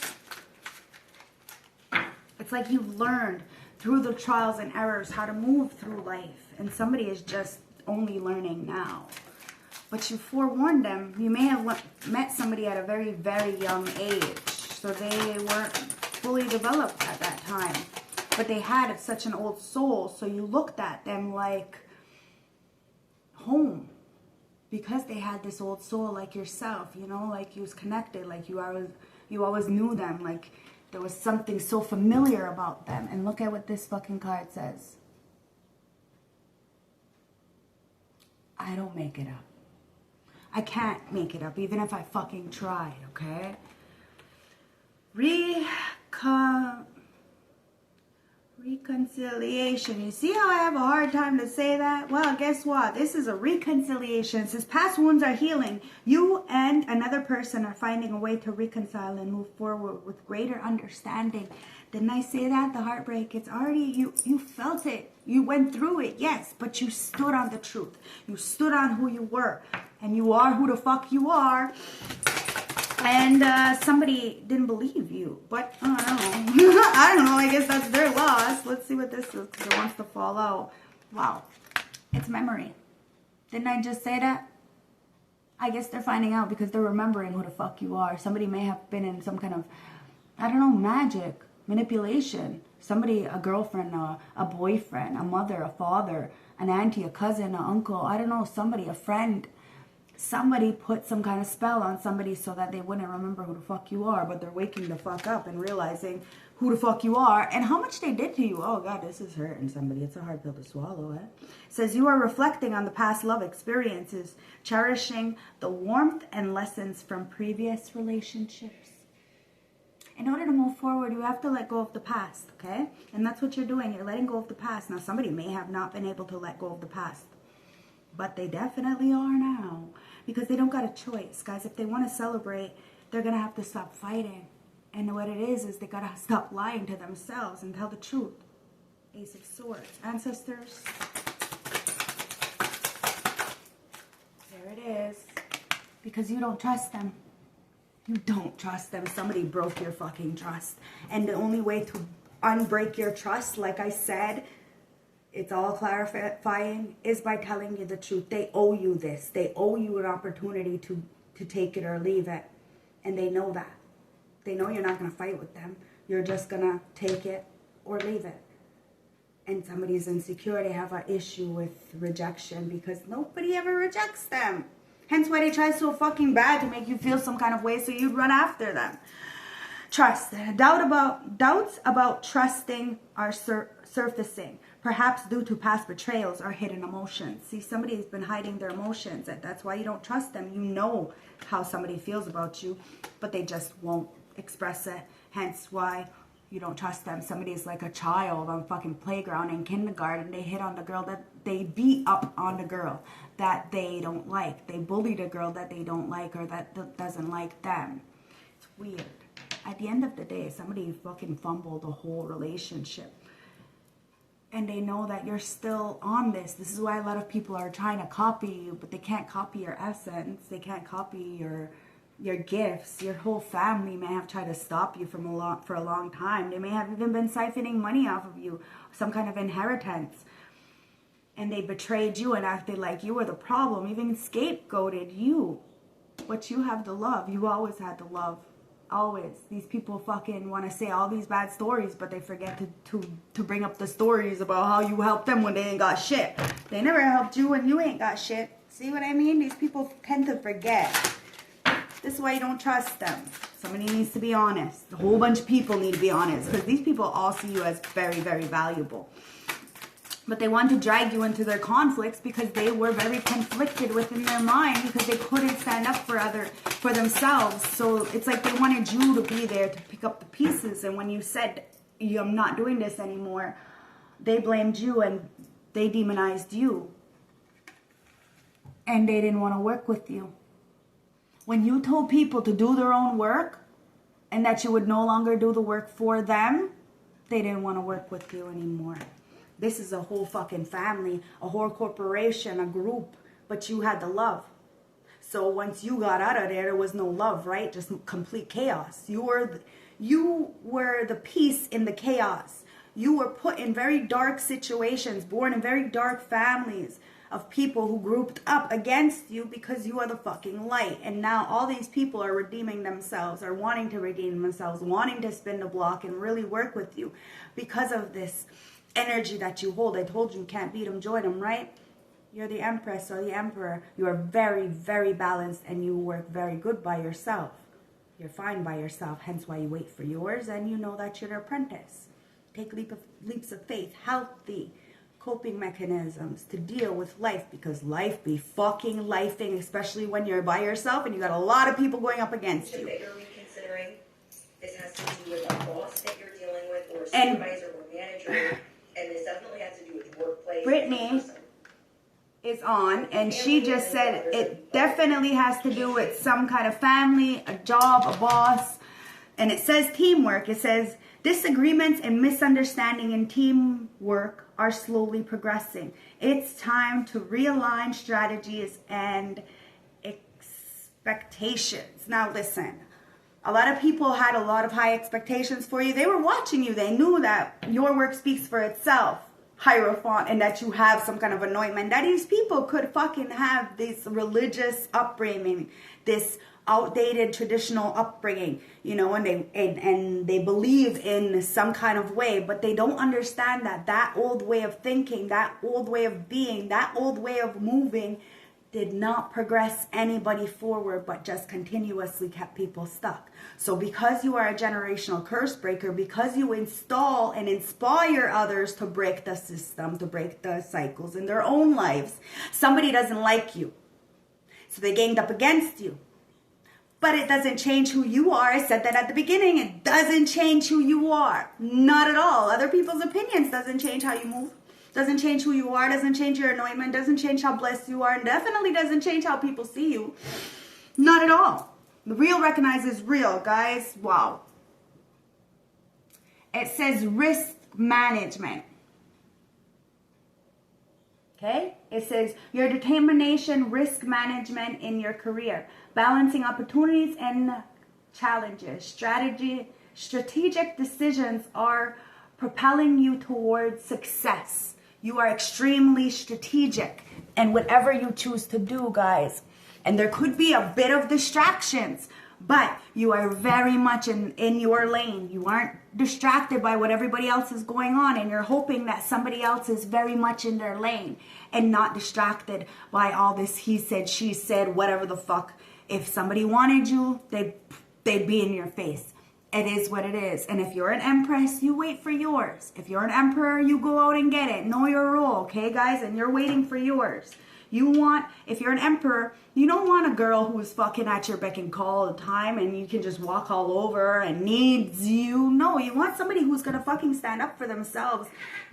S1: it's like you've learned through the trials and errors how to move through life. And somebody is just only learning now. But you forewarned them. You may have met somebody at a very, very young age. So they weren't fully developed at that time, but they had such an old soul, so you looked at them like home, because they had this old soul like yourself, you know, like you was connected, like you always knew them, like there was something so familiar about them. And look at what this fucking card says. I don't make it up. I can't make it up, even if I fucking tried, okay? Reconciliation. You see how I have a hard time to say that? Well, guess what? This is a reconciliation. It says past wounds are healing. You and another person are finding a way to reconcile and move forward with greater understanding. Didn't I say that? The heartbreak, it's already, you felt it. You went through it, yes, but you stood on the truth. You stood on who you were. And you are who the fuck you are. And somebody didn't believe you. But, I don't know. I don't know. I guess that's their loss. Let's see what this is, because it wants to fall out. Wow. It's memory. Didn't I just say that? I guess they're finding out because they're remembering who the fuck you are. Somebody may have been in some kind of, I don't know, magic, manipulation. Somebody, a girlfriend, a boyfriend, a mother, a father, an auntie, a cousin, an uncle. I don't know, somebody, a friend. Somebody put some kind of spell on somebody so that they wouldn't remember who the fuck you are, but they're waking the fuck up and realizing who the fuck you are and how much they did to you. Oh God, this is hurting somebody. It's a hard pill to swallow, eh? It says you are reflecting on the past love experiences, cherishing the warmth and lessons from previous relationships. In order to move forward, you have to let go of the past, okay? And that's what you're doing. You're letting go of the past. Now, somebody may have not been able to let go of the past, but they definitely are now, because they don't got a choice. Guys, if they want to celebrate, they're going to have to stop fighting. And what it is they got to stop lying to themselves and tell the truth. Ace of Swords. Ancestors. There it is. Because you don't trust them. You don't trust them. Somebody broke your fucking trust. And the only way to unbreak your trust, like I said, it's all clarifying, is by telling you the truth. They owe you this. They owe you an opportunity to take it or leave it. And they know that. They know you're not going to fight with them. You're just going to take it or leave it. And somebody's insecure. They have an issue with rejection because nobody ever rejects them. Hence why they try so fucking bad to make you feel some kind of way so you'd run after them. Trust. Doubts about trusting are surfacing. Perhaps due to past betrayals or hidden emotions. See, somebody's been hiding their emotions. And that's why you don't trust them. You know how somebody feels about you, but they just won't express it. Hence why you don't trust them. Somebody's like a child on fucking playground in kindergarten. They hit on the girl that they beat up on the girl that they don't like. They bullied a girl that they don't like or that doesn't like them. It's weird. At the end of the day, somebody fucking fumbled the whole relationship. And they know that you're still on this. This is why a lot of people are trying to copy you, but they can't copy your essence. They can't copy your gifts. Your whole family may have tried to stop you for a long time. They may have even been siphoning money off of you, some kind of inheritance. And they betrayed you and acted like you were the problem, even scapegoated you. But you have the love. You always had the love. Always. These people fucking want to say all these bad stories, but they forget to bring up the stories about how you helped them when they ain't got shit. They never helped you when you ain't got shit. See what I mean? These people tend to forget. This is why you don't trust them. Somebody needs to be honest. A whole bunch of people need to be honest because these people all see you as very, very valuable. But they want to drag you into their conflicts because they were very conflicted within their mind because they couldn't stand up for themselves. So it's like they wanted you to be there to pick up the pieces. And when you said, I'm not doing this anymore, they blamed you and they demonized you. And they didn't want to work with you. When you told people to do their own work and that you would no longer do the work for them, they didn't want to work with you anymore. This is a whole fucking family, a whole corporation, a group, but you had the love. So once you got out of there was no love, right? Just complete chaos. You were the peace in the chaos. You were put in very dark situations, born in very dark families of people who grouped up against you because you are the fucking light. And now all these people are redeeming themselves, are wanting to redeem themselves, wanting to spin the block and really work with you because of this energy that you hold. I told you can't beat them, join them, right? You're the Empress or the Emperor. You are very, very balanced and you work very good by yourself. You're fine by yourself, hence why you wait for yours and you know that you're an apprentice. Take leaps of faith, healthy coping mechanisms to deal with life because life be fucking lifing, especially when you're by yourself and you got a lot of people going up against you.
S2: That you're reconsidering, this has to do with a boss that you're dealing with or a supervisor or manager. And this definitely has to do with workplace.
S1: Brittany is on, and she just said it definitely has to do with some kind of family, a job, a boss. And it says teamwork. It says disagreements and misunderstanding in teamwork are slowly progressing. It's time to realign strategies and expectations. Now listen. A lot of people had a lot of high expectations for you. They were watching you. They knew that your work speaks for itself, Hierophant, and that you have some kind of anointment. That these people could fucking have this religious upbringing, this outdated traditional upbringing, you know, and they believe in some kind of way, but they don't understand that old way of thinking, that old way of being, that old way of moving did not progress anybody forward, but just continuously kept people stuck. So because you are a generational curse breaker, because you install and inspire others to break the system, to break the cycles in their own lives, somebody doesn't like you. So they ganged up against you. But it doesn't change who you are. I said that at the beginning. It doesn't change who you are. Not at all. Other people's opinions doesn't change how you move. Doesn't change who you are, doesn't change your anointment, doesn't change how blessed you are, and definitely doesn't change how people see you. Not at all. The real recognizes real, guys. Wow. It says risk management. Okay? It says your determination, risk management in your career. Balancing opportunities and challenges. Strategic decisions are propelling you towards success. You are extremely strategic in whatever you choose to do, guys. And there could be a bit of distractions, but you are very much in your lane. You aren't distracted by what everybody else is going on, and you're hoping that somebody else is very much in their lane and not distracted by all this he said, she said, whatever the fuck. If somebody wanted you, they'd be in your face. It is what it is. And if you're an empress, you wait for yours. If you're an emperor, you go out and get it. Know your role, okay, guys? And you're waiting for yours. If you're an emperor, you don't want a girl who's fucking at your beck and call all the time and you can just walk all over and needs you. No, you want somebody who's gonna fucking stand up for themselves,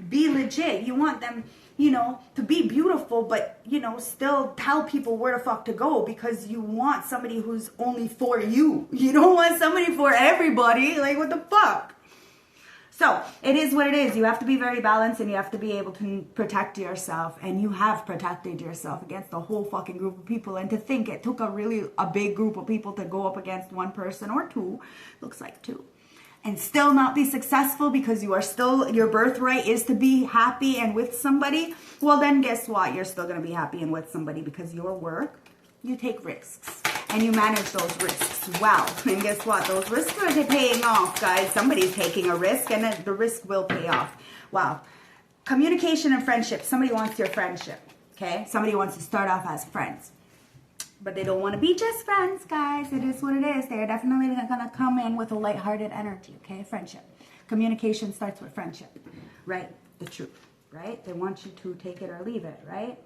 S1: be legit. You want them, to be beautiful, but, still tell people where the fuck to go, because you want somebody who's only for you. You don't want somebody for everybody. Like, what the fuck? So, it is what it is. You have to be very balanced, and you have to be able to protect yourself. And you have protected yourself against a whole fucking group of people. And to think it took a big group of people to go up against one person or two, looks like two, and still not be successful, because your birthright is to be happy and with somebody. Well, then guess what? You're still going to be happy and with somebody, because your work, you take risks. And you manage those risks well. And guess what? Those risks are paying off, guys. Somebody's taking a risk, and the risk will pay off. Wow. Communication and friendship. Somebody wants your friendship, okay? Somebody wants to start off as friends. But they don't want to be just friends, guys. It is what it is. They're definitely going to come in with a lighthearted energy, okay? Friendship. Communication starts with friendship, right? The truth, right? They want you to take it or leave it, right?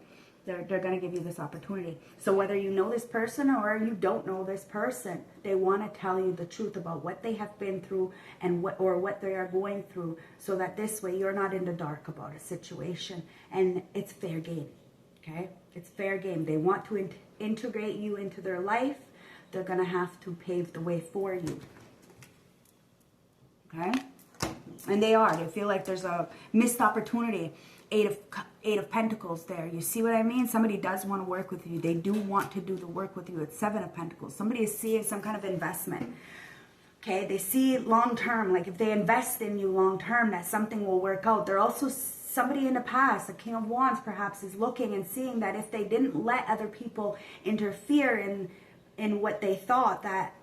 S1: They're going to give you this opportunity. So whether you know this person or you don't know this person, they want to tell you the truth about what they have been through and what they are going through, so that this way you're not in the dark about a situation. And it's fair game, okay? It's fair game. They want to integrate you into their life. They're going to have to pave the way for you, okay? And they are. They feel like there's a missed opportunity. Eight of Pentacles there. You see what I mean? Somebody does want to work with you. They do want to do the work with you. It's Seven of Pentacles. Somebody is seeing some kind of investment. Okay? They see long term. Like if they invest in you long term, that something will work out. They're also somebody in the past, the King of Wands perhaps, is looking and seeing that if they didn't let other people interfere in what they thought, that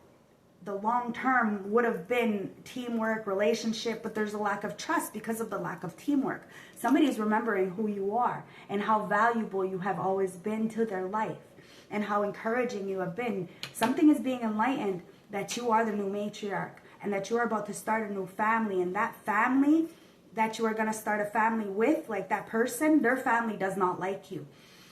S1: the long term would have been teamwork, relationship, but there's a lack of trust because of the lack of teamwork. Somebody's remembering who you are and how valuable you have always been to their life and how encouraging you have been. Something is being enlightened that you are the new matriarch and that you are about to start a new family, and that family that you are going to start a family with, like that person, their family does not like you.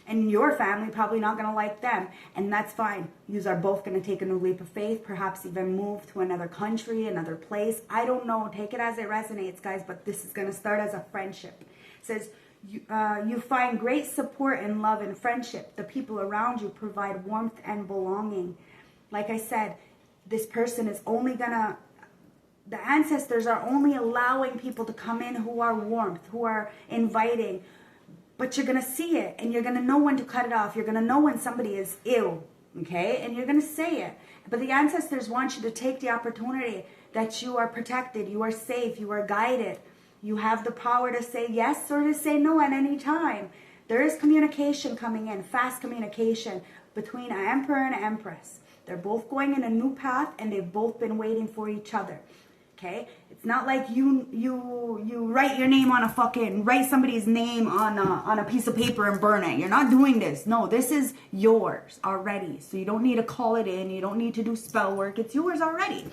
S1: And your family probably not going to like them. And that's fine. You are both going to take a new leap of faith. Perhaps even move to another country, another place. I don't know. Take it as it resonates, guys. But this is going to start as a friendship. It says, you find great support and love and friendship. The people around you provide warmth and belonging. Like I said, this person is only going to... The ancestors are only allowing people to come in who are warmth, who are inviting. But you're going to see it, and you're going to know when to cut it off. You're going to know when somebody is ill, okay? And you're going to say it. But the ancestors want you to take the opportunity that you are protected, you are safe, you are guided. You have the power to say yes or to say no at any time. There is communication coming in, fast communication between an emperor and an empress. They're both going in a new path, and they've both been waiting for each other. Okay? It's not like you write your name on write somebody's name on a piece of paper and burn it. You're not doing this. No, this is yours already. So you don't need to call it in. You don't need to do spell work. It's yours already.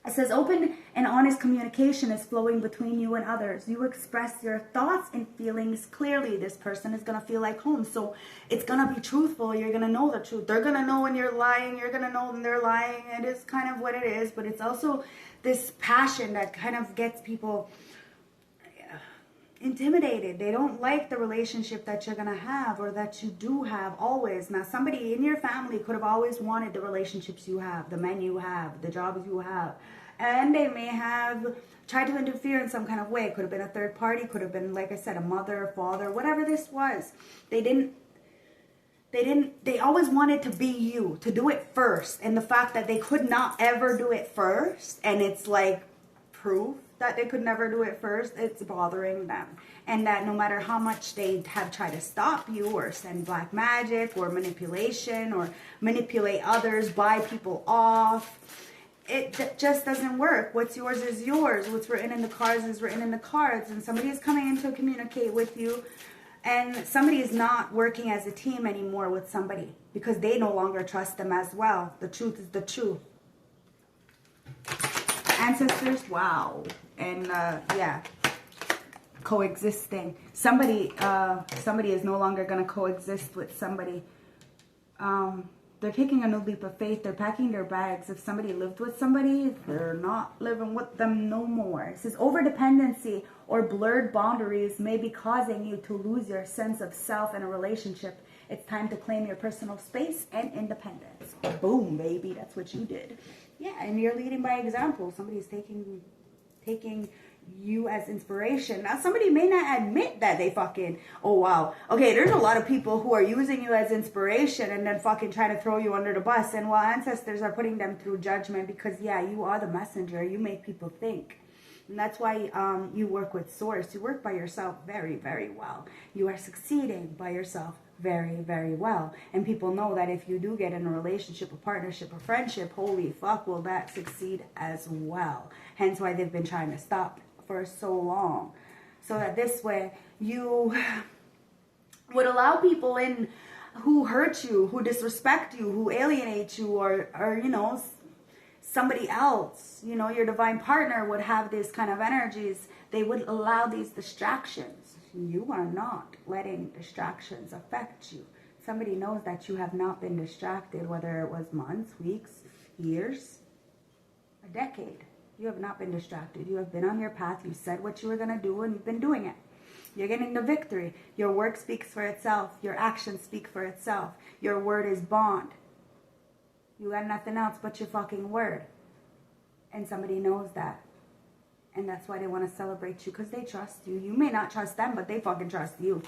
S1: It says open and honest communication is flowing between you and others. You express your thoughts and feelings clearly. This person is going to feel like home. So it's going to be truthful. You're going to know the truth. They're going to know when you're lying. You're going to know when they're lying. It is kind of what it is. But it's also this passion that kind of gets people intimidated. They don't like the relationship that you're going to have or that you do have always. Now, somebody in your family could have always wanted the relationships you have, the men you have, the jobs you have. And they may have tried to interfere in some kind of way. Could have been a third party, could have been, like I said, a mother, father, whatever this was. They always wanted to be you, to do it first. And the fact that they could not ever do it first, and it's like proof that they could never do it first, it's bothering them. And that no matter how much they have tried to stop you or send black magic or manipulation or manipulate others, buy people off, it just doesn't work. What's yours is yours. What's written in the cards is written in the cards. And somebody is coming in to communicate with you, and somebody is not working as a team anymore with somebody because they no longer trust them as well. The truth is the truth. Ancestors, wow. And yeah, coexisting. Somebody is no longer going to coexist with somebody. They're taking a new leap of faith. They're packing their bags. If somebody lived with somebody, they're not living with them no more. It says overdependency or blurred boundaries may be causing you to lose your sense of self in a relationship. It's time to claim your personal space and independence. Boom, baby. That's what you did. Yeah, and you're leading by example. Somebody's taking you as inspiration. Now, somebody may not admit that they fucking, oh wow, okay, there's a lot of people who are using you as inspiration and then fucking trying to throw you under the bus, and while ancestors are putting them through judgment because, yeah, you are the messenger. You make people think. And that's why you work with source. You work by yourself very, very well. You are succeeding by yourself very, very well. And people know that if you do get in a relationship, a partnership, a friendship, holy fuck, will that succeed as well. Hence why they've been trying to stop for so long. So that this way you would allow people in who hurt you, who disrespect you, who alienate you, or you know, somebody else, you know, your divine partner would have these kind of energies. They would allow these distractions. You are not letting distractions affect you. Somebody knows that you have not been distracted, whether it was months, weeks, years, a decade. You have not been distracted. You have been on your path. You said what you were going to do, and you've been doing it. You're getting the victory. Your work speaks for itself. Your actions speak for itself. Your word is bond. You got nothing else but your fucking word. And somebody knows that. And that's why they want to celebrate you, because they trust you. You may not trust them, but they fucking trust you.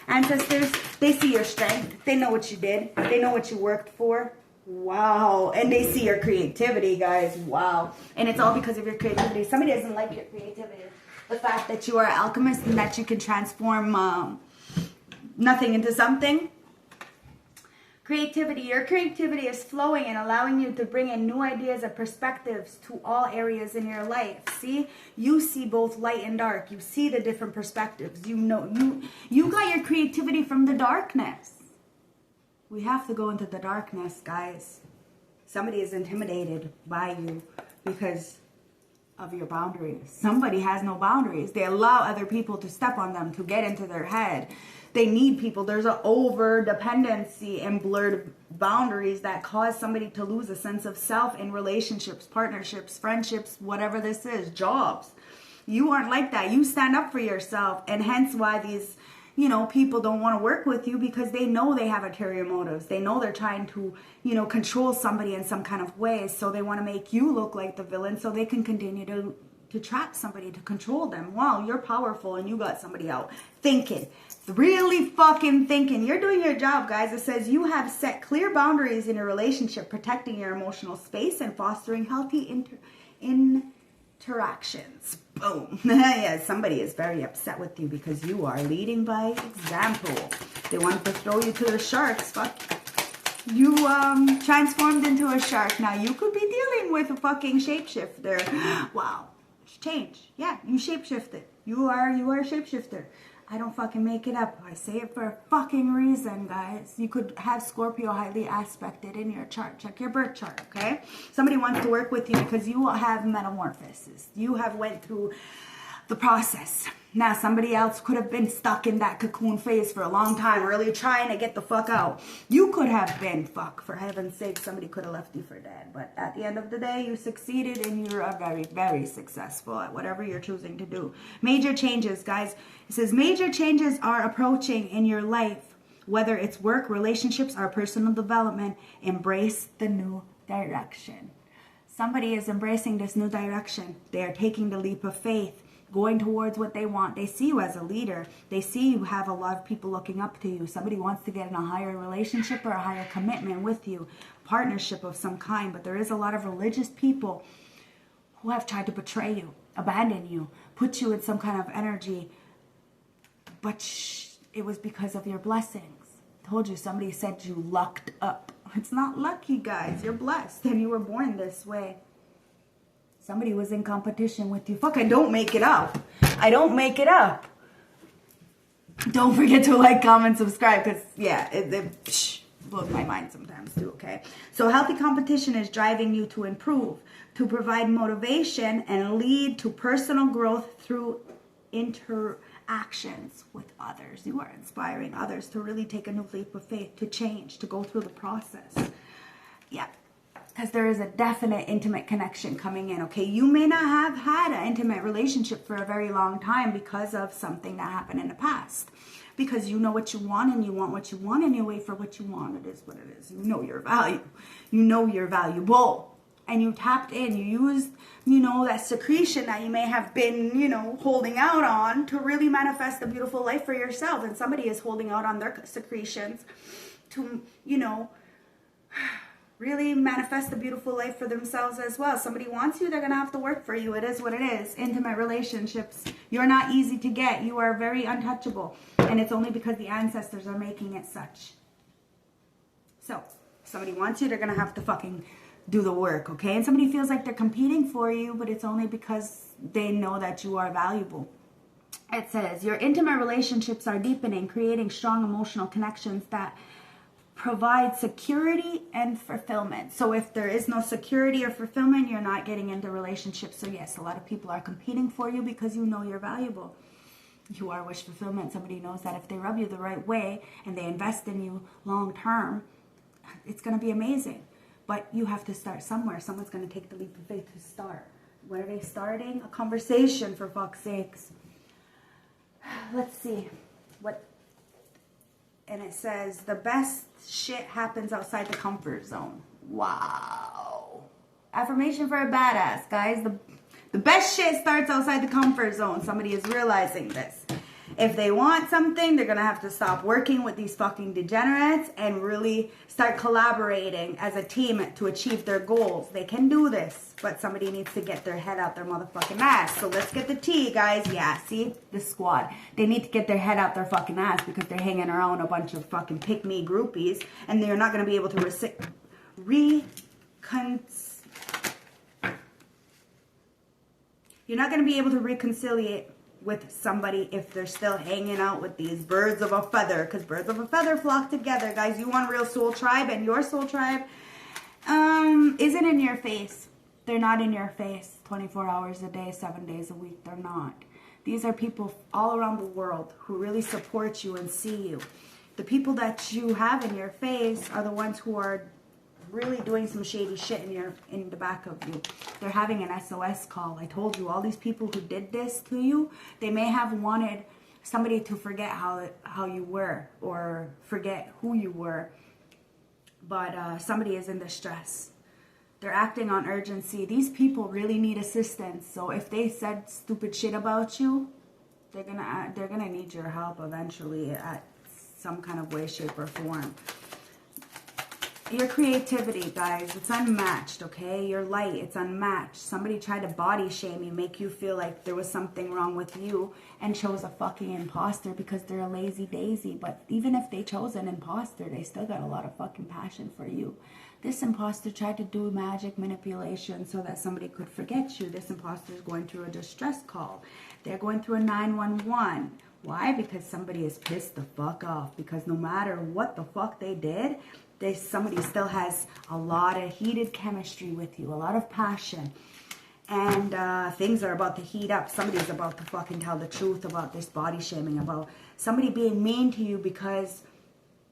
S1: Ancestors, they see your strength. They know what you did. They know what you worked for. Wow. And they see your creativity, guys. Wow. And it's all because of your creativity. Somebody doesn't like your creativity. The fact that you are an alchemist and that you can transform nothing into something. Creativity. Your creativity is flowing and allowing you to bring in new ideas and perspectives to all areas in your life. See? You see both light and dark. You see the different perspectives. You know, you got your creativity from the darkness. We have to go into the darkness, guys. Somebody is intimidated by you because of your boundaries. Somebody has no boundaries. They allow other people to step on them, to get into their head. They need people. There's an over dependency and blurred boundaries that cause somebody to lose a sense of self in relationships, partnerships, friendships, whatever this is, jobs. You aren't like that. You stand up for yourself, and hence why these, you know, people don't want to work with you, because they know they have ulterior motives. They know they're trying to, you know, control somebody in some kind of way. So they want to make you look like the villain so they can continue to trap somebody, to control them. Wow, you're powerful and you got somebody out thinking, really fucking thinking. You're doing your job, guys. It says you have set clear boundaries in your relationship, protecting your emotional space and fostering healthy interactions. Boom. Yeah, somebody is very upset with you because you are leading by example. They want to throw you to the sharks. Fuck. You transformed into a shark. Now you could be dealing with a fucking shapeshifter. Wow. Change. Yeah, you shapeshifted. You are a shapeshifter. I don't fucking make it up. I say it for a fucking reason, guys. You could have Scorpio highly aspected in your chart. Check your birth chart, okay? Somebody wants to work with you because you have metamorphosis. You have went through the process. Now, somebody else could have been stuck in that cocoon phase for a long time, really trying to get the fuck out. You could have been, fuck, for heaven's sake, somebody could have left you for dead. But at the end of the day, you succeeded and you're very, very successful at whatever you're choosing to do. Major changes, guys. It says major changes are approaching in your life, whether it's work, relationships, or personal development. Embrace the new direction. Somebody is embracing this new direction. They are taking the leap of faith, going towards what they want. They see you as a leader. They see you have a lot of people looking up to you. Somebody wants to get in a higher relationship or a higher commitment with you, partnership of some kind. But there is a lot of religious people who have tried to betray you, abandon you, put you in some kind of energy. But it was because of your blessings. I told you, somebody said you lucked up. It's not lucky, guys. You're blessed and you were born this way. Somebody was in competition with you. Fuck, I don't make it up. I don't make it up. Don't forget to like, comment, subscribe, because, yeah, it blows my mind sometimes too, okay? So healthy competition is driving you to improve, to provide motivation, and lead to personal growth through interactions with others. You are inspiring others to really take a new leap of faith, to change, to go through the process. Yeah. Because there is a definite intimate connection coming in, okay? You may not have had an intimate relationship for a very long time because of something that happened in the past. Because you know what you want and you want what you want and you wait for what you want. It is what it is. You know your value. You know you're valuable. And you tapped in. You used, that secretion that you may have been, holding out on to really manifest a beautiful life for yourself. And somebody is holding out on their secretions to, really manifest a beautiful life for themselves as well. Somebody wants you, they're going to have to work for you. It is what it is. Intimate relationships. You're not easy to get. You are very untouchable. And it's only because the ancestors are making it such. So, if somebody wants you, they're going to have to fucking do the work, okay? And somebody feels like they're competing for you, but it's only because they know that you are valuable. It says, your intimate relationships are deepening, creating strong emotional connections that provide security and fulfillment. So if there is no security or fulfillment, you're not getting into relationships. So yes, a lot of people are competing for you because you know you're valuable. You are wish fulfillment. Somebody knows that if they rub you the right way and they invest in you long term, it's going to be amazing. But you have to start somewhere. Someone's going to take the leap of faith to start. Where are they starting? A conversation, for fuck's sakes. Let's see. And it says, the best shit happens outside the comfort zone. Wow. Affirmation for a badass, guys. The best shit starts outside the comfort zone. Somebody is realizing this. If they want something, they're going to have to stop working with these fucking degenerates and really start collaborating as a team to achieve their goals. They can do this, but somebody needs to get their head out their motherfucking ass. So let's get the tea, guys. Yeah, see? This squad. They need to get their head out their fucking ass because they're hanging around a bunch of fucking pick-me groupies and they're not going to be able to You're not going to be able to reconciliate with somebody if they're still hanging out with these birds of a feather, because birds of a feather flock together, guys. You want real soul tribe, and your soul tribe isn't in your face. They're not in your face 24 hours a day, 7 days a week. They're not. These are people all around the world who really support you and see you. The people that you have in your face are the ones who are really doing some shady shit in the back of you. They're having an SOS call. I told you, all these people who did this to you, they may have wanted somebody to forget how you were or forget who you were, but somebody is in distress. They're acting on urgency. These people really need assistance. So if they said stupid shit about you, they're gonna need your help eventually at some kind of way, shape, or form. Your creativity, guys, it's unmatched, okay? Your light, it's unmatched. Somebody tried to body shame you, make you feel like there was something wrong with you, and chose a fucking imposter because they're a lazy daisy. But even if they chose an imposter, they still got a lot of fucking passion for you. This imposter tried to do magic manipulation so that somebody could forget you. This imposter is going through a distress call. They're going through a 911. Why? Because somebody is pissed the fuck off. Because no matter what the fuck they did, somebody still has a lot of heated chemistry with you, a lot of passion. And things are about to heat up. Somebody's about to fucking tell the truth about this body shaming, about somebody being mean to you because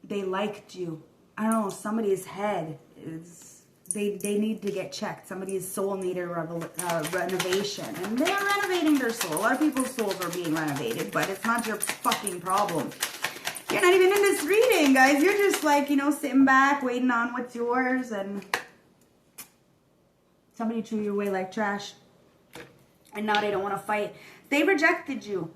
S1: they liked you. I don't know, somebody's head is, they need to get checked. Somebody's soul needed renovation. And they're renovating their soul. A lot of people's souls are being renovated, but it's not your fucking problem. You're not even in this reading, guys. You're just like, you know, sitting back, waiting on what's yours, and somebody threw you away like trash. And now they don't want to fight. They rejected you.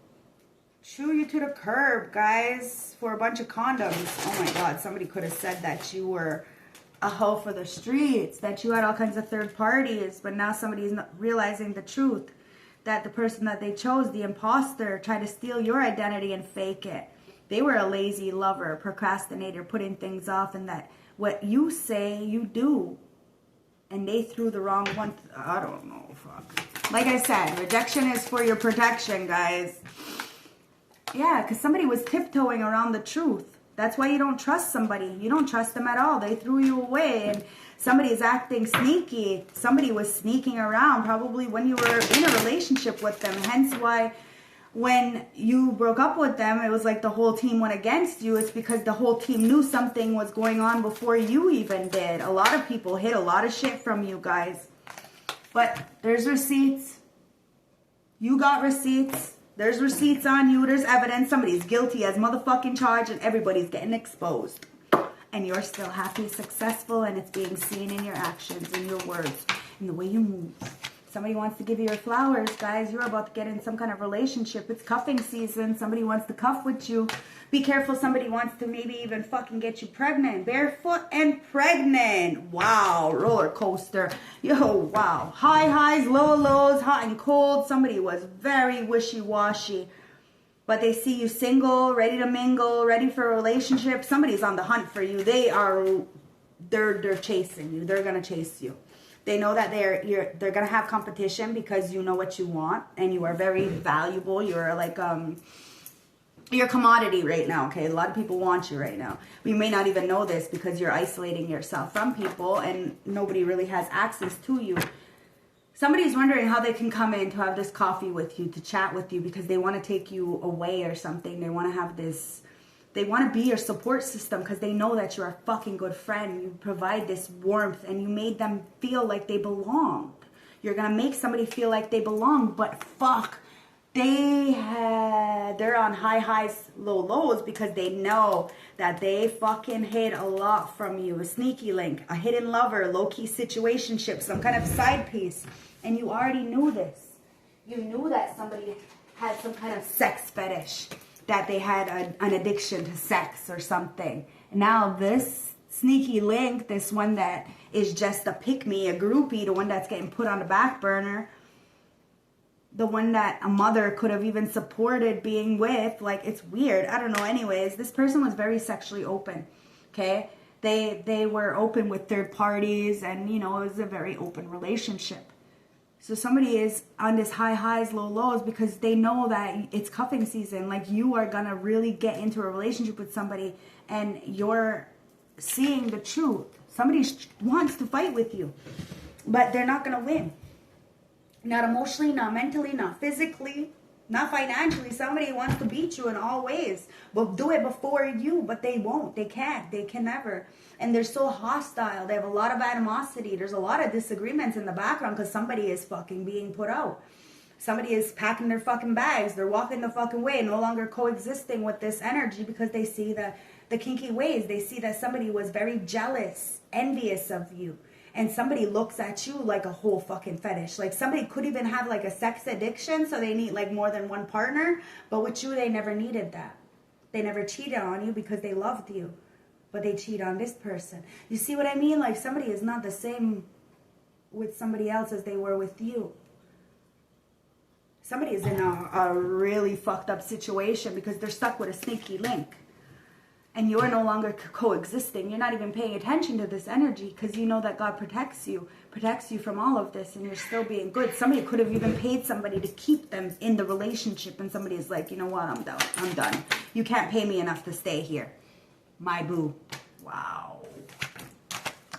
S1: Threw you to the curb, guys, for a bunch of condoms. Oh my God, somebody could have said that you were a hoe for the streets, that you had all kinds of third parties, but now somebody's not realizing the truth. That the person that they chose, the imposter, tried to steal your identity and fake it. They were a lazy lover, procrastinator, putting things off, and that what you say, you do. And they threw the wrong one. I don't know, fuck. Like I said, rejection is for your protection, guys. Yeah, because somebody was tiptoeing around the truth. That's why you don't trust somebody. You don't trust them at all. They threw you away, and somebody is acting sneaky. Somebody was sneaking around probably when you were in a relationship with them. Hence why when you broke up with them, it was like the whole team went against you. It's because the whole team knew something was going on before you even did. A lot of people hid a lot of shit from you guys. But there's receipts. You got receipts. There's receipts on you. There's evidence. Somebody's guilty as motherfucking charged, and everybody's getting exposed. And you're still happy, successful, and it's being seen in your actions, in your words, in the way you move. Somebody wants to give you your flowers, guys. You're about to get in some kind of relationship. It's cuffing season. Somebody wants to cuff with you. Be careful. Somebody wants to maybe even fucking get you pregnant. Barefoot and pregnant. Wow. Roller coaster. Yo, wow. High highs, low lows, hot and cold. Somebody was very wishy-washy. But they see you single, ready to mingle, ready for a relationship. Somebody's on the hunt for you. They're chasing you. They're going to chase you. They know that they're going to have competition because you know what you want and you are very valuable. You're like, you're a commodity right now, okay? A lot of people want you right now. You may not even know this because you're isolating yourself from people and nobody really has access to you. Somebody's wondering how they can come in to have this coffee with you, to chat with you because they want to take you away or something. They want to have this... They want to be your support system because they know that you're a fucking good friend. You provide this warmth and you made them feel like they belong. You're going to make somebody feel like they belong, but fuck, they're on high highs, low lows because they know that they fucking hid a lot from you. A sneaky link, a hidden lover, low-key situationship, some kind of side piece. And you already knew this. You knew that somebody had some kind of sex fetish. That they had an addiction to sex or something. Now this sneaky link, this one that is just a pick-me, a groupie, the one that's getting put on the back burner, the one that a mother could have even supported being with, like, it's weird. I don't know. Anyways, this person was very sexually open, okay? They were open with third parties and, you know, it was a very open relationship. So somebody is on this high highs, low lows because they know that it's cuffing season. Like you are going to really get into a relationship with somebody and you're seeing the truth. Somebody wants to fight with you, but they're not going to win. Not emotionally, not mentally, not physically, not financially. Somebody wants to beat you in all ways. But do it before you, but they won't. They can't. They can never. And they're so hostile. They have a lot of animosity. There's a lot of disagreements in the background because somebody is fucking being put out. Somebody is packing their fucking bags. They're walking the fucking way, no longer coexisting with this energy because they see the kinky ways. They see that somebody was very jealous, envious of you. And somebody looks at you like a whole fucking fetish. Like somebody could even have like a sex addiction, so they need like more than one partner. But with you, they never needed that. They never cheated on you because they loved you. But they cheat on this person. You see what I mean? Like somebody is not the same with somebody else as they were with you. Somebody is in a really fucked up situation because they're stuck with a sneaky link. And you're no longer coexisting. You're not even paying attention to this energy because you know that God protects you from all of this, and you're still being good. Somebody could have even paid somebody to keep them in the relationship, and somebody is like, you know what, I'm done. You can't pay me enough to stay here. My boo. Wow.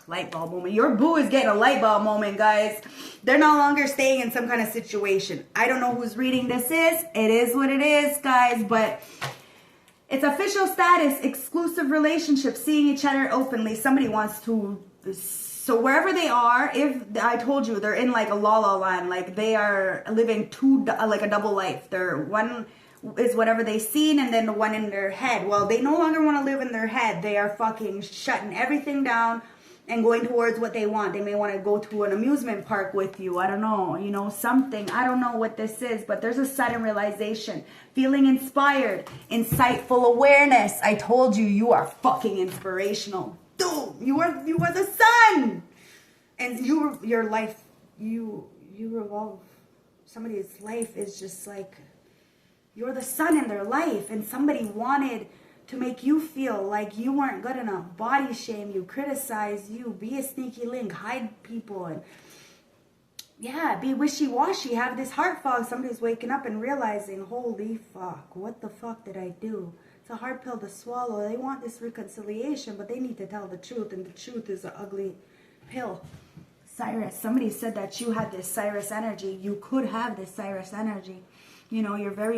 S1: light bulb moment. Your boo is getting a light bulb moment, guys. They're no longer staying in some kind of situation. I don't know whose reading this is. It is what it is, guys, but it's official status, exclusive relationship, seeing each other openly. Somebody wants to, so wherever they are, if I told you they're in like a la land, like they are living like a double life. They're one is whatever they seen, and then the one in their head. Well, they no longer want to live in their head. They are fucking shutting everything down and going towards what they want. They may want to go to an amusement park with you. I don't know, you know, something. I don't know what this is, but there's a sudden realization. Feeling inspired, insightful awareness. I told you, you are fucking inspirational. Dude, you are the sun. And your life, you revolve. Somebody's life is just like, you're the sun in their life, and somebody wanted to make you feel like you weren't good enough, body shame you, criticize you, be a sneaky link, hide people, and yeah, be wishy-washy, have this heart fog. Somebody's waking up and realizing, holy fuck, what the fuck did I do? It's a hard pill to swallow. They want this reconciliation, but they need to tell the truth, and the truth is an ugly pill. Cyrus, somebody said that you had this Cyrus energy. You could have this Cyrus energy. You know, you're very